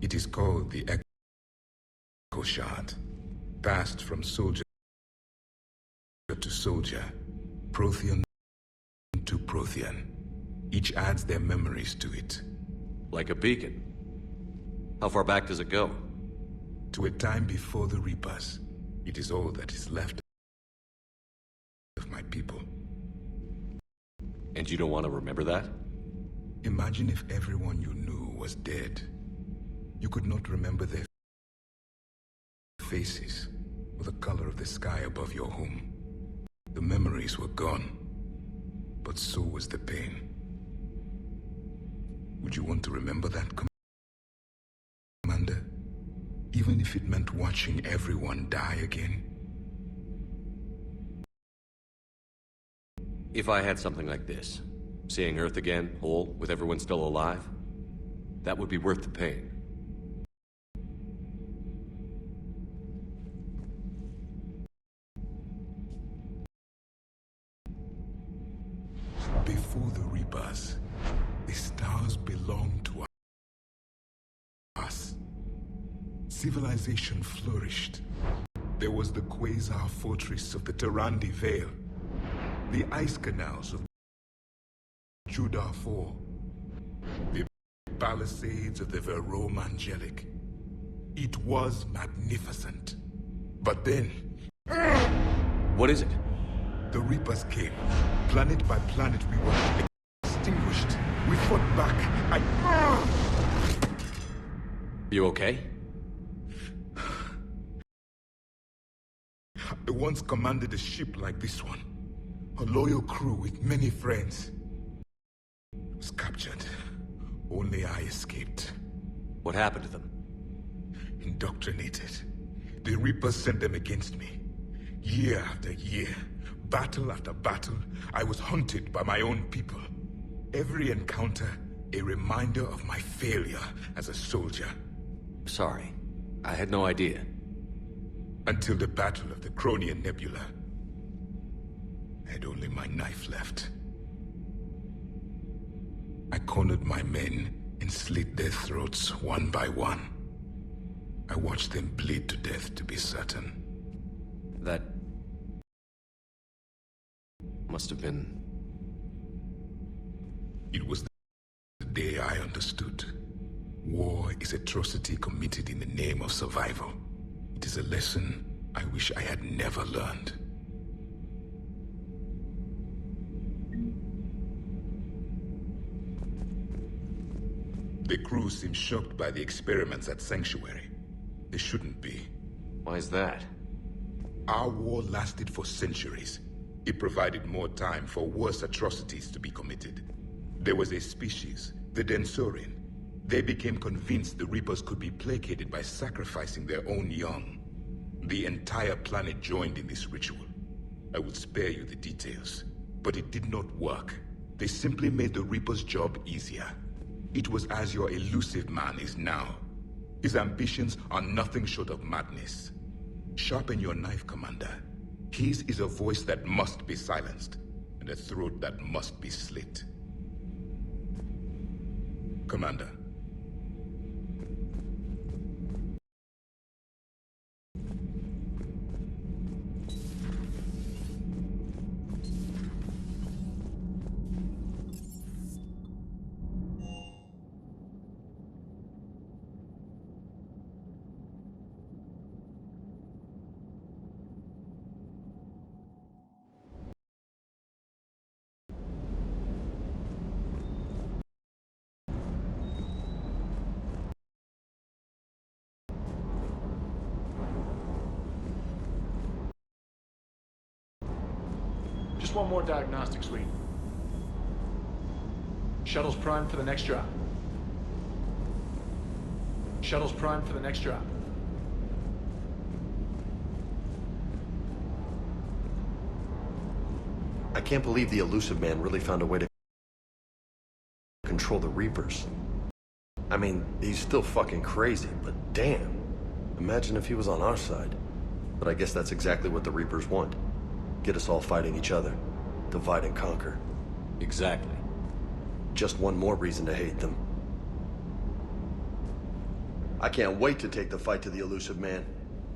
It is called the Echo Shard. Passed from soldier to soldier. Prothean to Prothean. Each adds their memories to it. Like a beacon. How far back does it go? To a time before the Reapers. It is all that is left of my people. And you don't want to remember that? Imagine if everyone you knew was dead. You could not remember their faces, or the color of the sky above your home. The memories were gone, but so was the pain. Would you want to remember that, Commander? Even if it meant watching everyone die again? If I had something like this, seeing Earth again, whole, with everyone still alive, that would be worth the pain. Before the Reapers, the stars belonged to us. Civilization flourished. There was the Quasar Fortress of the Tarandi Vale, the ice canals of Judar IV, the palisades of the Verome Angelic. It was magnificent. But then... What is it? The Reapers came. Planet by planet we were extinguished. We fought back. You okay? I once commanded a ship like this one. A loyal crew with many friends. Was captured. Only I escaped. What happened to them? Indoctrinated. The Reapers sent them against me. Year after year, battle after battle, I was hunted by my own people. Every encounter, a reminder of my failure as a soldier. Sorry. I had no idea. Until the Battle of the Cronian Nebula. I had only my knife left. I cornered my men and slit their throats one by one. I watched them bleed to death to be certain. That must have been... It was the day I understood. War is atrocity committed in the name of survival. It is a lesson I wish I had never learned. The crew seems shocked by the experiments at Sanctuary. They shouldn't be. Why is that? Our war lasted for centuries. It provided more time for worse atrocities to be committed. There was a species, the Densorian. They became convinced the Reapers could be placated by sacrificing their own young. The entire planet joined in this ritual. I would spare you the details, but it did not work. They simply made the Reaper's job easier. It was as your elusive man is now. His ambitions are nothing short of madness. Sharpen your knife, Commander. His is a voice that must be silenced, and a throat that must be slit. Commander. Just one more diagnostic suite. Shuttle's primed for the next drop. Shuttle's primed for the next drop. I can't believe the elusive man really found a way to control the Reapers. I mean, he's still fucking crazy, but damn. Imagine if he was on our side. But I guess that's exactly what the Reapers want. Get us all fighting each other. Divide and conquer. Exactly. Just one more reason to hate them. I can't wait to take the fight to the elusive man.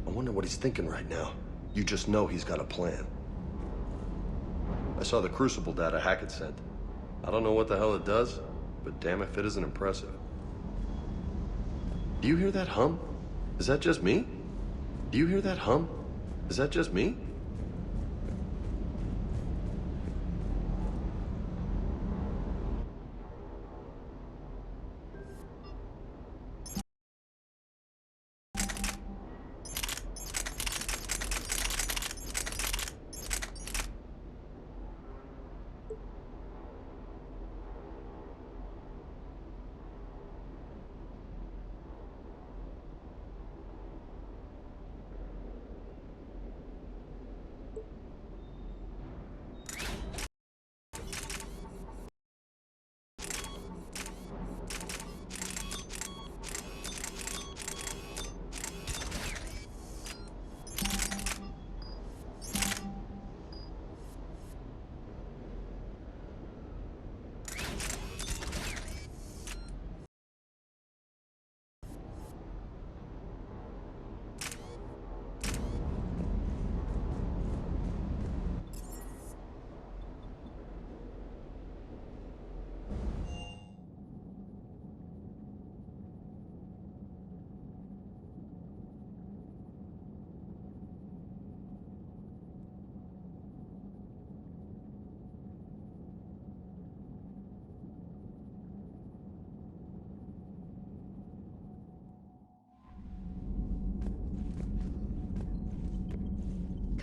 I wonder what he's thinking right now. You just know he's got a plan. I saw the Crucible data Hackett sent. I don't know what the hell it does, but damn if it isn't impressive. Do you hear that hum? Is that just me? Do you hear that hum? Is that just me?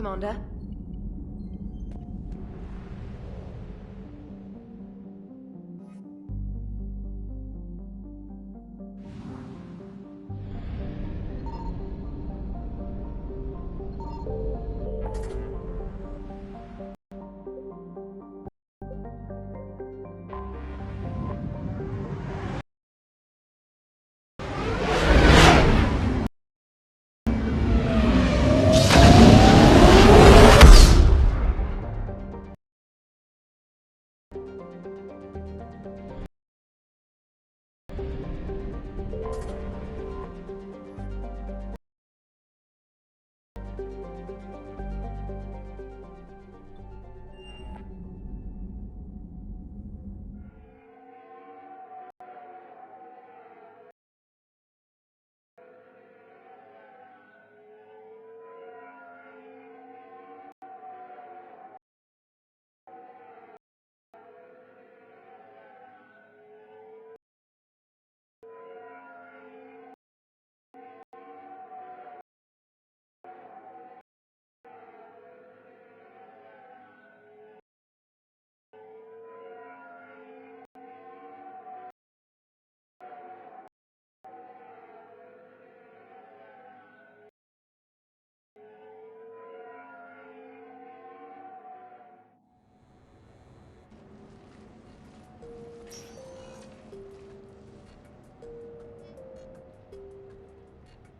Commander.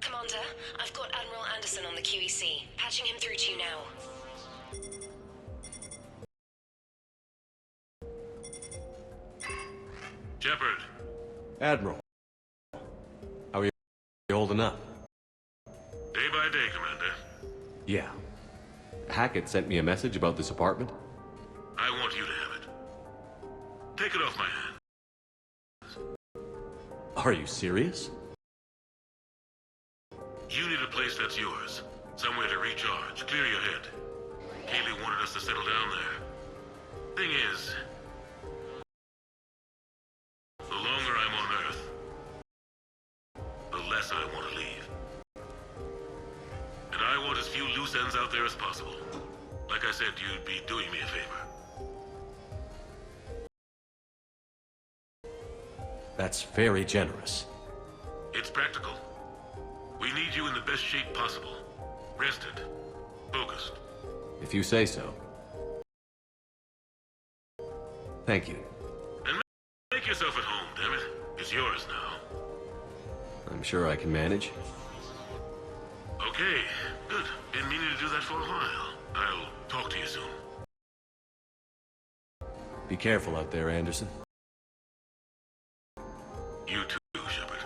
Commander, I've got Admiral Anderson on the QEC. Patching him through to you now. Shepard. Admiral. How are you holding up? Day by day, Commander. Yeah. Hackett sent me a message about this apartment. I want you to have it. Take it off my hands. Are you serious? You need a place that's yours. Somewhere to recharge, clear your head. Kaylee wanted us to settle down there. Thing is, the longer I'm on Earth, the less I want to leave. And I want as few loose ends out there as possible. Like I said, you'd be doing me a favor. That's very generous. It's practical. We need you in the best shape possible. Rested. Focused. If you say so. Thank you. And make yourself at home, damn it. It's yours now. I'm sure I can manage. Okay, good. Been meaning to do that for a while. I'll talk to you soon. Be careful out there, Anderson. You too, Shepard.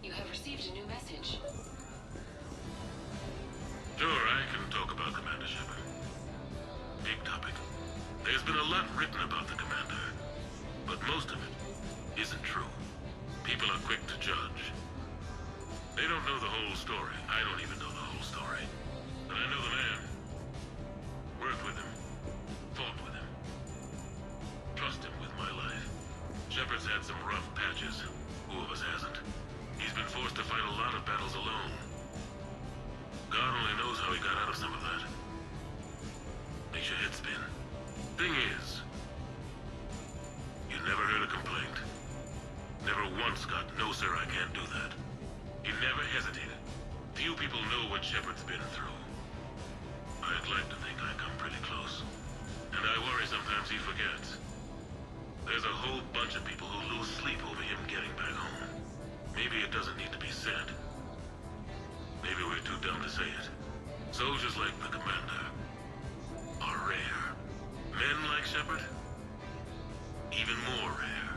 You have received a new message. Sure, I can talk about Commander Shepard. Big topic. There's been a lot written about the Commander, but most of it isn't true. People are quick to judge. They don't know the whole story. I don't even know the whole story. But I know the man. Worked with him. Fought with him. Trust him with my life. Shepard's had some rough patches. Who of us hasn't? He's been forced to fight a lot of battles alone. God only knows how he got out of some of that. Makes your head spin. Thing is, you never heard a complaint. Never once got, no sir, I can't do that. He never hesitated. Few people know what Shepard's been through. I'd like to think I come pretty close. And I worry sometimes he forgets. There's a whole bunch of people who lose sleep over him getting back home. Maybe it doesn't need to be said. Maybe we're too dumb to say it. Soldiers like the Commander are rare. Men like Shepard, even more rare.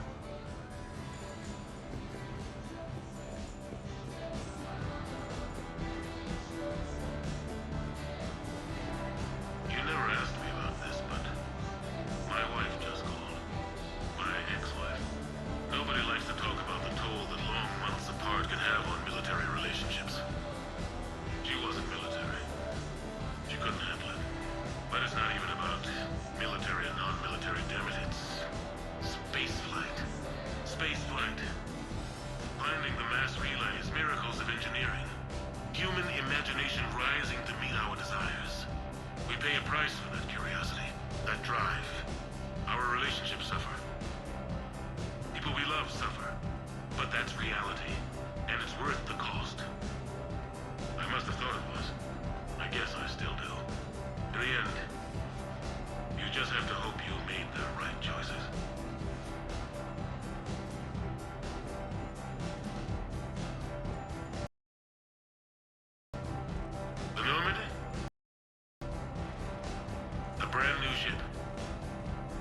ship.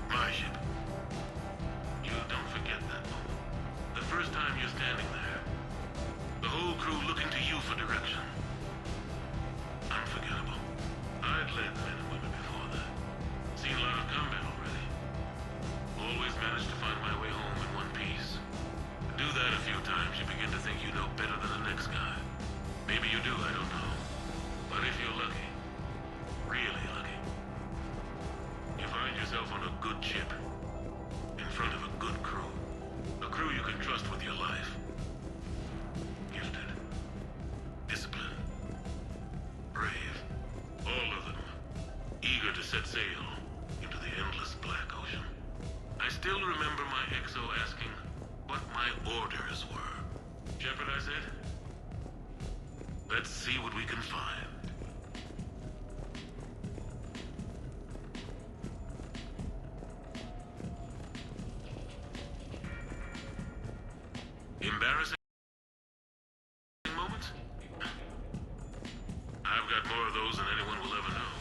My ship. You don't forget that moment. The first time you're standing there. The whole crew looking to you for direction. Unforgettable. I'd led men and women before that. Seen a lot of combat already. Always managed to find my way home in one piece. Do that a few times, you begin to think you know better than the next guy. Maybe you do, I don't know. But if you're lucky, really lucky, you find yourself on a good ship, in front of a good crew. A crew you can trust with your life. Gifted. Disciplined. Brave. All of them. Eager to set sail into the endless black ocean. I still remember my XO asking what my orders were. Shepard, I said, let's see what we can find. Embarrassing moments? I've got more of those than anyone will ever know.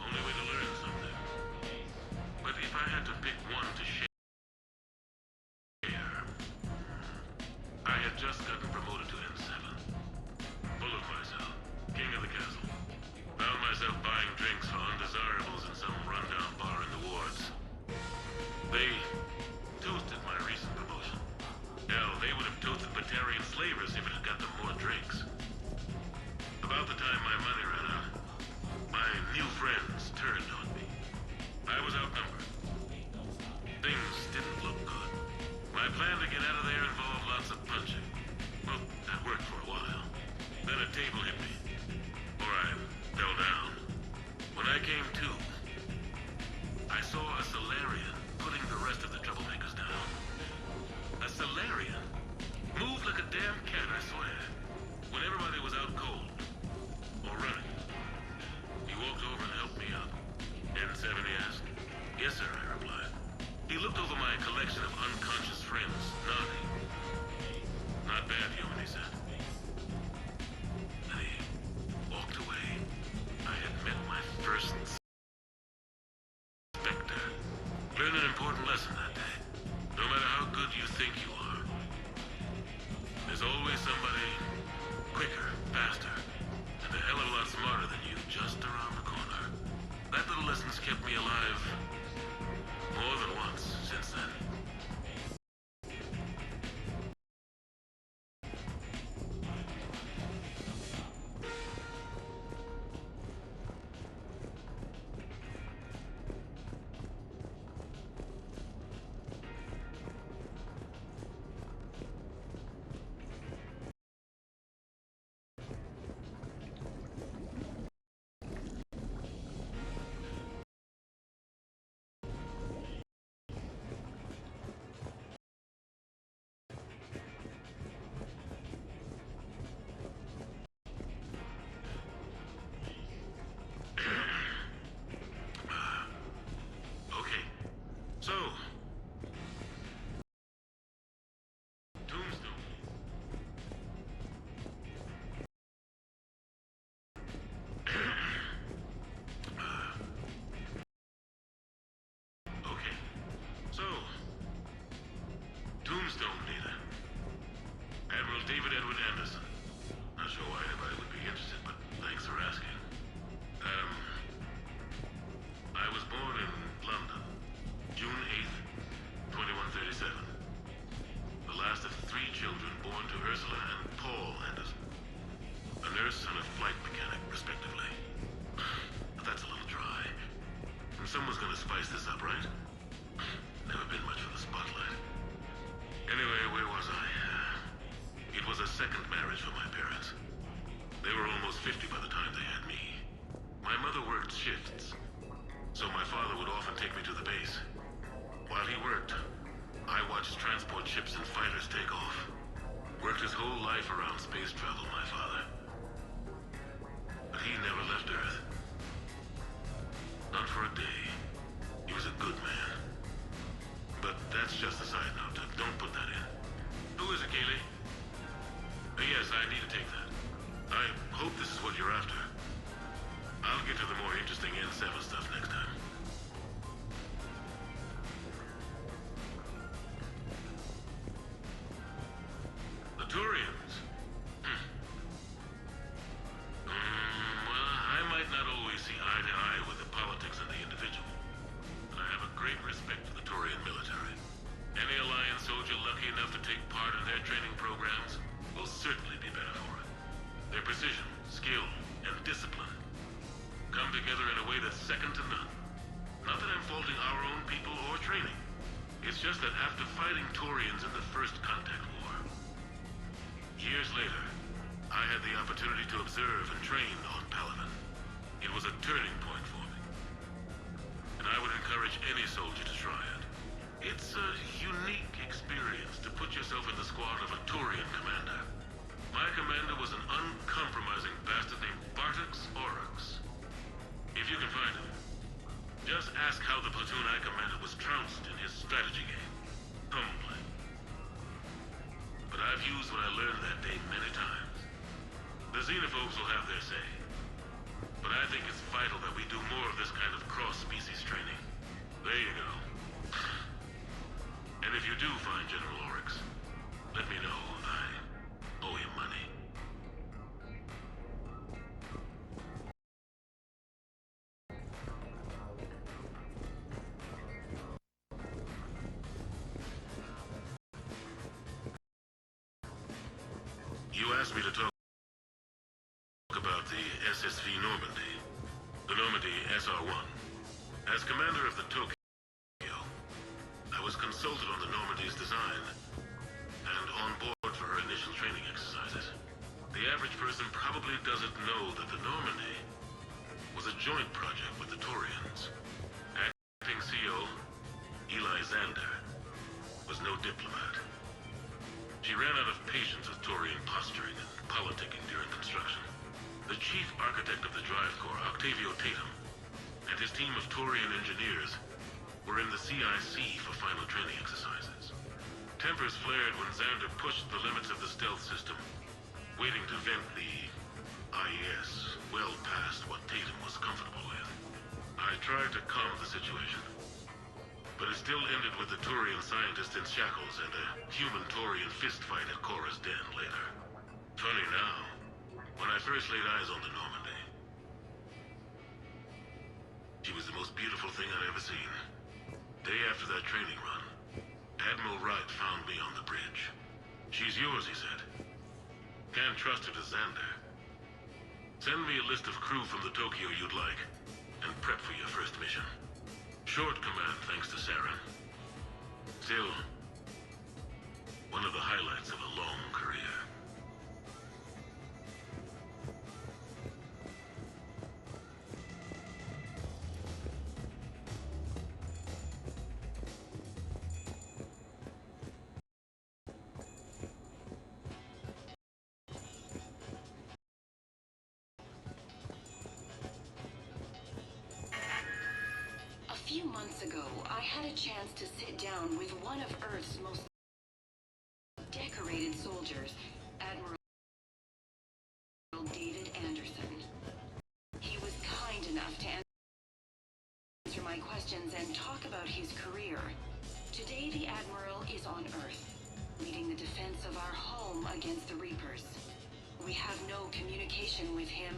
Only way to learn something. But if I had to pick one to share, I had just gotten promoted to N7. Full of myself. King of the castle. Found myself buying drinks for undesirables in some rundown bar in the wards. They toasted my recent promotion. Hell, they would have toasted Batarian slavers if it had got them more drinks. About the time my money ran out, my new friends turned on me. I was outnumbered. Things didn't look good. My plan to get out of there involved lots of punching. Well, that worked for a while. Then a table hit me. Or I fell down. When I came to, I saw a Solarian putting the rest of the troublemakers down. A Solarian? Moved like a damn cat, I swear. When everybody was out cold. Or running. He walked over and helped me up. N7, he asked. Yes, sir, I replied. He looked over my collection of unconscious friends, nodding. Not bad, human, he said. Then he walked away. I had met my first Spectre. Learned an important lesson that day. No matter how good you think you are, there's always somebody quicker, faster, and a hell of a lot smarter than you just around the corner. That little lesson's kept me alive more than once since then. So, Tombstone. Okay. So, Tombstone data. Admiral David Edward Anderson. Not sure why anybody would be interested, but thanks for asking. I was born in London. June 8th, 2137. The last of 3 children born to Ursula and Paul Anderson. A nurse and a flight mechanic, respectively. But that's a little dry. And someone's gonna spice this up, right? Never been much for the spotlight. Anyway, where was I? It was a second marriage for my parents. They were almost 50 by the time they had me. My mother worked shifts. So my father would often take me to the base. While he worked, I watched transport ships and fighters take off. Worked his whole life around space travel, my father. But he never left Earth. Not for a day. He was a good man. But that's just a side note. Don't put that in. Who is it, Kaylee? Yes, I need to take that. I hope this is what you're after. I'll get to the more interesting N7 stuff next time. Turians in the First Contact War. Years later, I had the opportunity to observe and train on Palaven. It was a turning point for me. And I would encourage any soldier to try it. It's a unique experience to put yourself in the squad of a Turian commander. My commander was an uncompromising bastard named Bartux Oryx. If you can find him, just ask how the platoon I commanded was trounced in his strategy game. Humbly. But I've used what I learned that day many times. The xenophobes will have their say. But I think it's vital that we do more of this kind of cross-species training. There you go. And if you do find General Oryx, let me know. I owe him money. You asked me to talk about the SSV Normandy, the Normandy SR-1. As commander of the Tokyo, I was consulted on the Normandy's design and on board for her initial training exercises. The average person probably doesn't know that the Normandy was a joint project with the Turians. Acting CO, Eli Xander, was no diplomat. She ran out of patience with Turian posturing and politicking during construction. The chief architect of the Drive Corps, Octavio Tatum, and his team of Turian engineers were in the CIC for final training exercises. Tempers flared when Xander pushed the limits of the stealth system, waiting to vent the IES well past what Tatum was comfortable with. I tried to calm the situation, but it still ended with the Turian scientist in shackles and a human-Turian fistfight at Korra's den later. Funny now, when I first laid eyes on the Normandy, she was the most beautiful thing I'd ever seen. Day after that training run, Admiral Wright found me on the bridge. She's yours, he said. Can't trust her to Xander. Send me a list of crew from the Tokyo you'd like, and prep for your first mission. Short command thanks to Saren. Still, one of the highlights of a long career. A few months ago, I had a chance to sit down with one of Earth's most decorated soldiers, Admiral David Anderson. He was kind enough to answer my questions and talk about his career. Today, the Admiral is on Earth, leading the defense of our home against the Reapers. We have no communication with him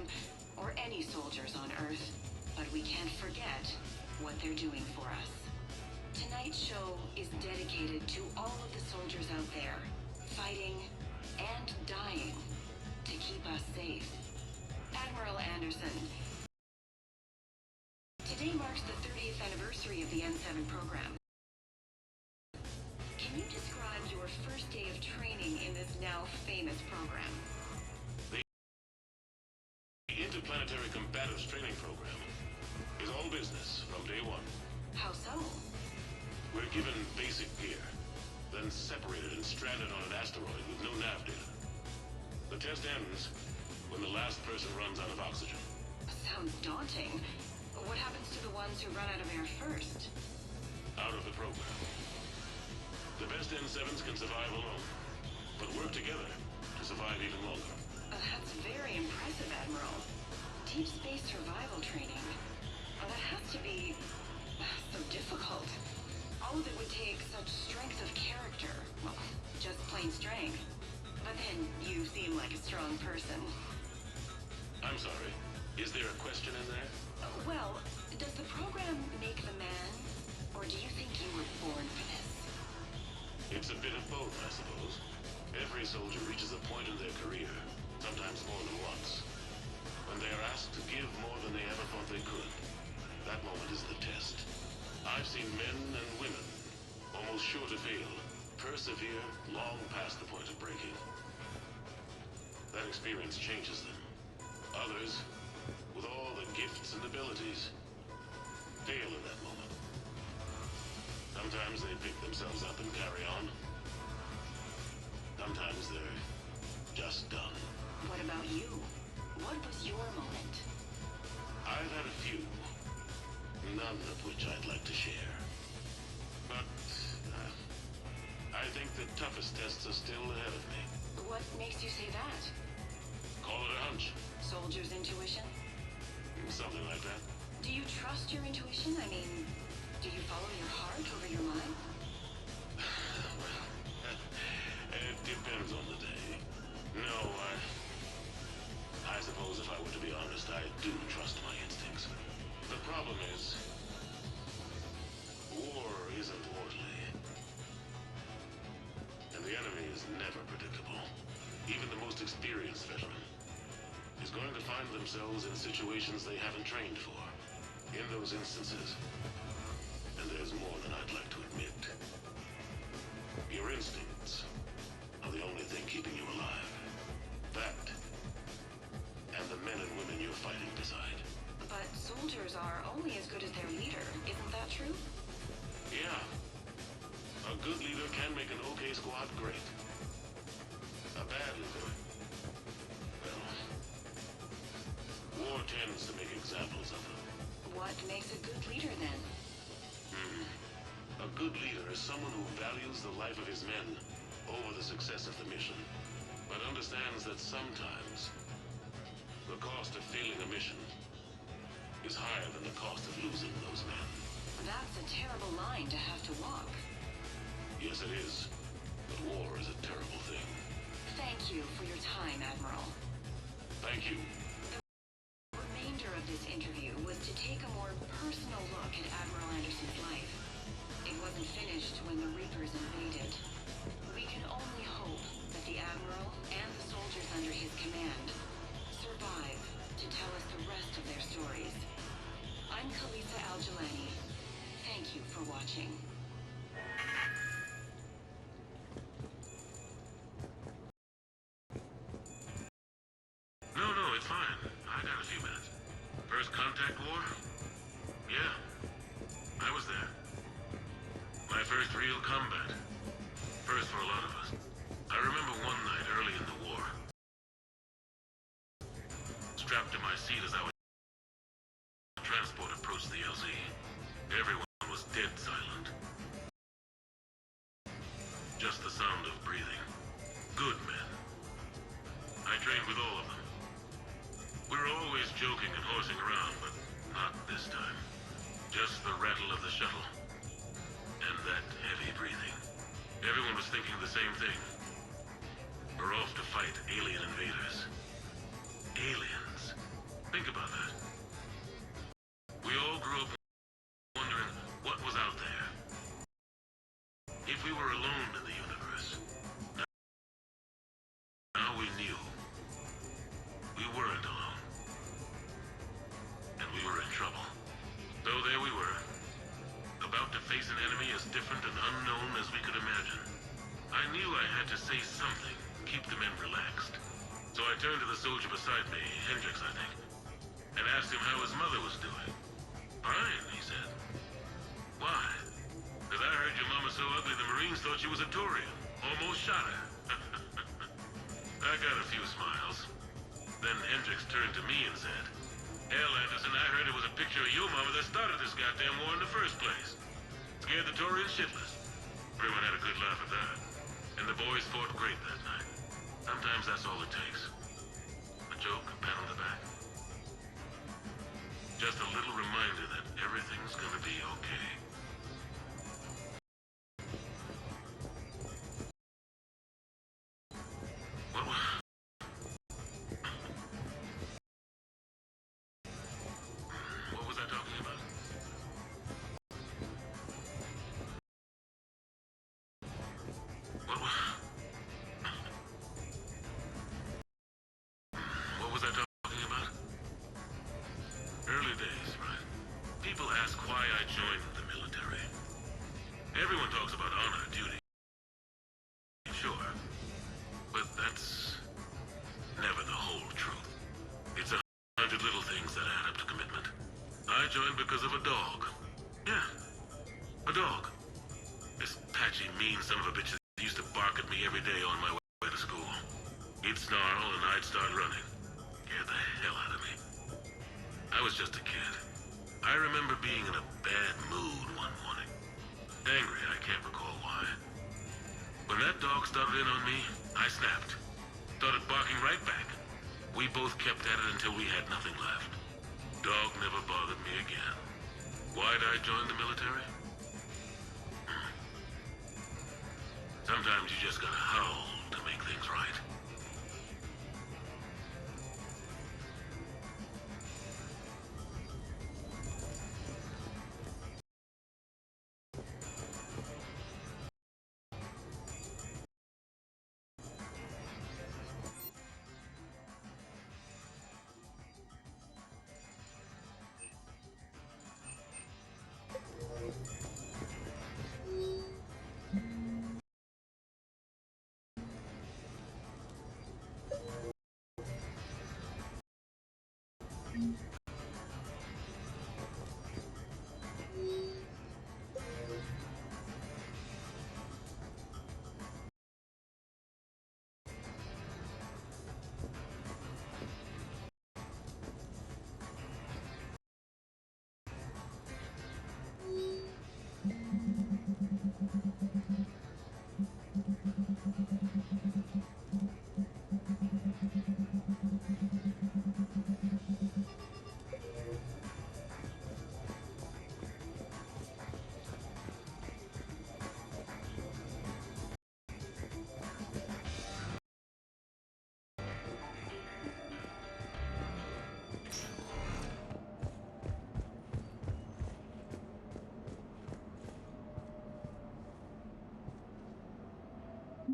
or any soldiers on Earth, but we can't forget what they're doing for us. Tonight's show is dedicated to all of the soldiers out there, fighting and dying to keep us safe. Admiral Anderson, today marks the 30th anniversary of the N7 program. Can you describe your first day of training in this now famous program? The Interplanetary Combatives Training Program is all business from day one. How so? We're given basic gear, then separated and stranded on an asteroid with no nav data. The test ends when the last person runs out of oxygen. Sounds daunting. What happens to the ones who run out of air first? Out of the program. The best N7s can survive alone, but work together to survive even longer. That's very impressive, Admiral. Deep space survival training. That has to be so difficult. All of it would take such strength of character. Well, just plain strength. But then you seem like a strong person. I'm sorry. Is there a question in there? Well, does the program make the man? Or do you think you were born for this? It's a bit of both, I suppose. Every soldier reaches a point in their career, sometimes more than once, when they are asked to give more than they ever thought they could. That moment is the test. I've seen men and women, almost sure to fail, severe, long past the point of breaking. That experience changes them. Others, with all the gifts and abilities, fail in that moment. Sometimes they pick themselves up and carry on. Sometimes they're just done. What about you? What was your moment? I've had a few, none of which I'd like to share. But I think the toughest tests are still ahead of me. What makes you say that? Call it a hunch. Soldier's intuition? Something like that. Do you trust your intuition? I mean, do you follow your heart over your mind? Well, it depends on the day. No, I suppose if I were to be honest, I do trust my instincts. The problem is, war isn't orderly. And the enemy is never predictable. Even the most experienced veteran is going to find themselves in situations they haven't trained for. In those instances, and there's more than I'd like to admit, your instincts are the only thing keeping you alive. That, and the men and women you're fighting beside. But soldiers are only as good as their leader, isn't that true? Yeah. A good leader can make an okay squad great. A bad leader, well, war tends to make examples of them. What makes a good leader, then? A good leader is someone who values the life of his men over the success of the mission, but understands that sometimes the cost of failing a mission is higher than the cost of losing those men. That's a terrible line to have to walk. Yes, it is. But war is a terrible thing. Thank you for your time, Admiral. Thank you. The remainder of this interview was to take a more personal look at Admiral Anderson's life. It wasn't finished when the Reapers invaded. We can only hope that the Admiral and the soldiers under his command survive to tell us the rest of their stories. I'm Khalitsa Al-Jalani. Thank you for watching. No, it's fine. I got a few minutes. First contact war? Yeah. I was there. My first real combat. First for a lot of us. I remember one night early in the war. Strapped to my seat as I was transport approached the LZ. Everyone was dead silent. Just the sound of breathing. Good men. I trained with all of them. We were always joking and horsing around, but not this time. Just the rattle of the shuttle. And that heavy breathing. Everyone was thinking the same thing. We're off to fight alien invaders. Aliens. Think about that. We all grew up wondering what was out there. If we were alone in the universe. Now we knew. We weren't alone. And we were in trouble. So there we were. About to face an enemy as different and unknown as we could imagine. I knew I had to say something, keep the men relaxed. So I turned to the soldier beside me, Hendricks, I think, and asked him how his mother was doing. Fine, he said. Why? Because I heard your mama so ugly the Marines thought she was a Turian. Almost shot her. I got a few smiles. Then Hendricks turned to me and said, "Hell, Anderson, I heard it was a picture of your mama that started this goddamn war in the first place. Scared the Turians shitless." Everyone had a good laugh at that. And the boys fought great that night. Sometimes that's all it takes. A joke, a pat on the back. Just a little reminder that everything's gonna be okay. What was I talking about? What was I talking about? Early days, right? People ask why I joined the military. Everyone talks about honor, duty. A dog. This patchy, mean son of a bitch that used to bark at me every day on my way to school. He'd snarl and I'd start running. Scared the hell out of me. I was just a kid. I remember being in a bad mood one morning. Angry, I can't recall why. When that dog started in on me, I snapped. Started barking right back. We both kept at it until we had nothing left. Dog never bothered me again. Why'd I join the military? Sometimes you just gotta howl to make things right.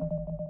You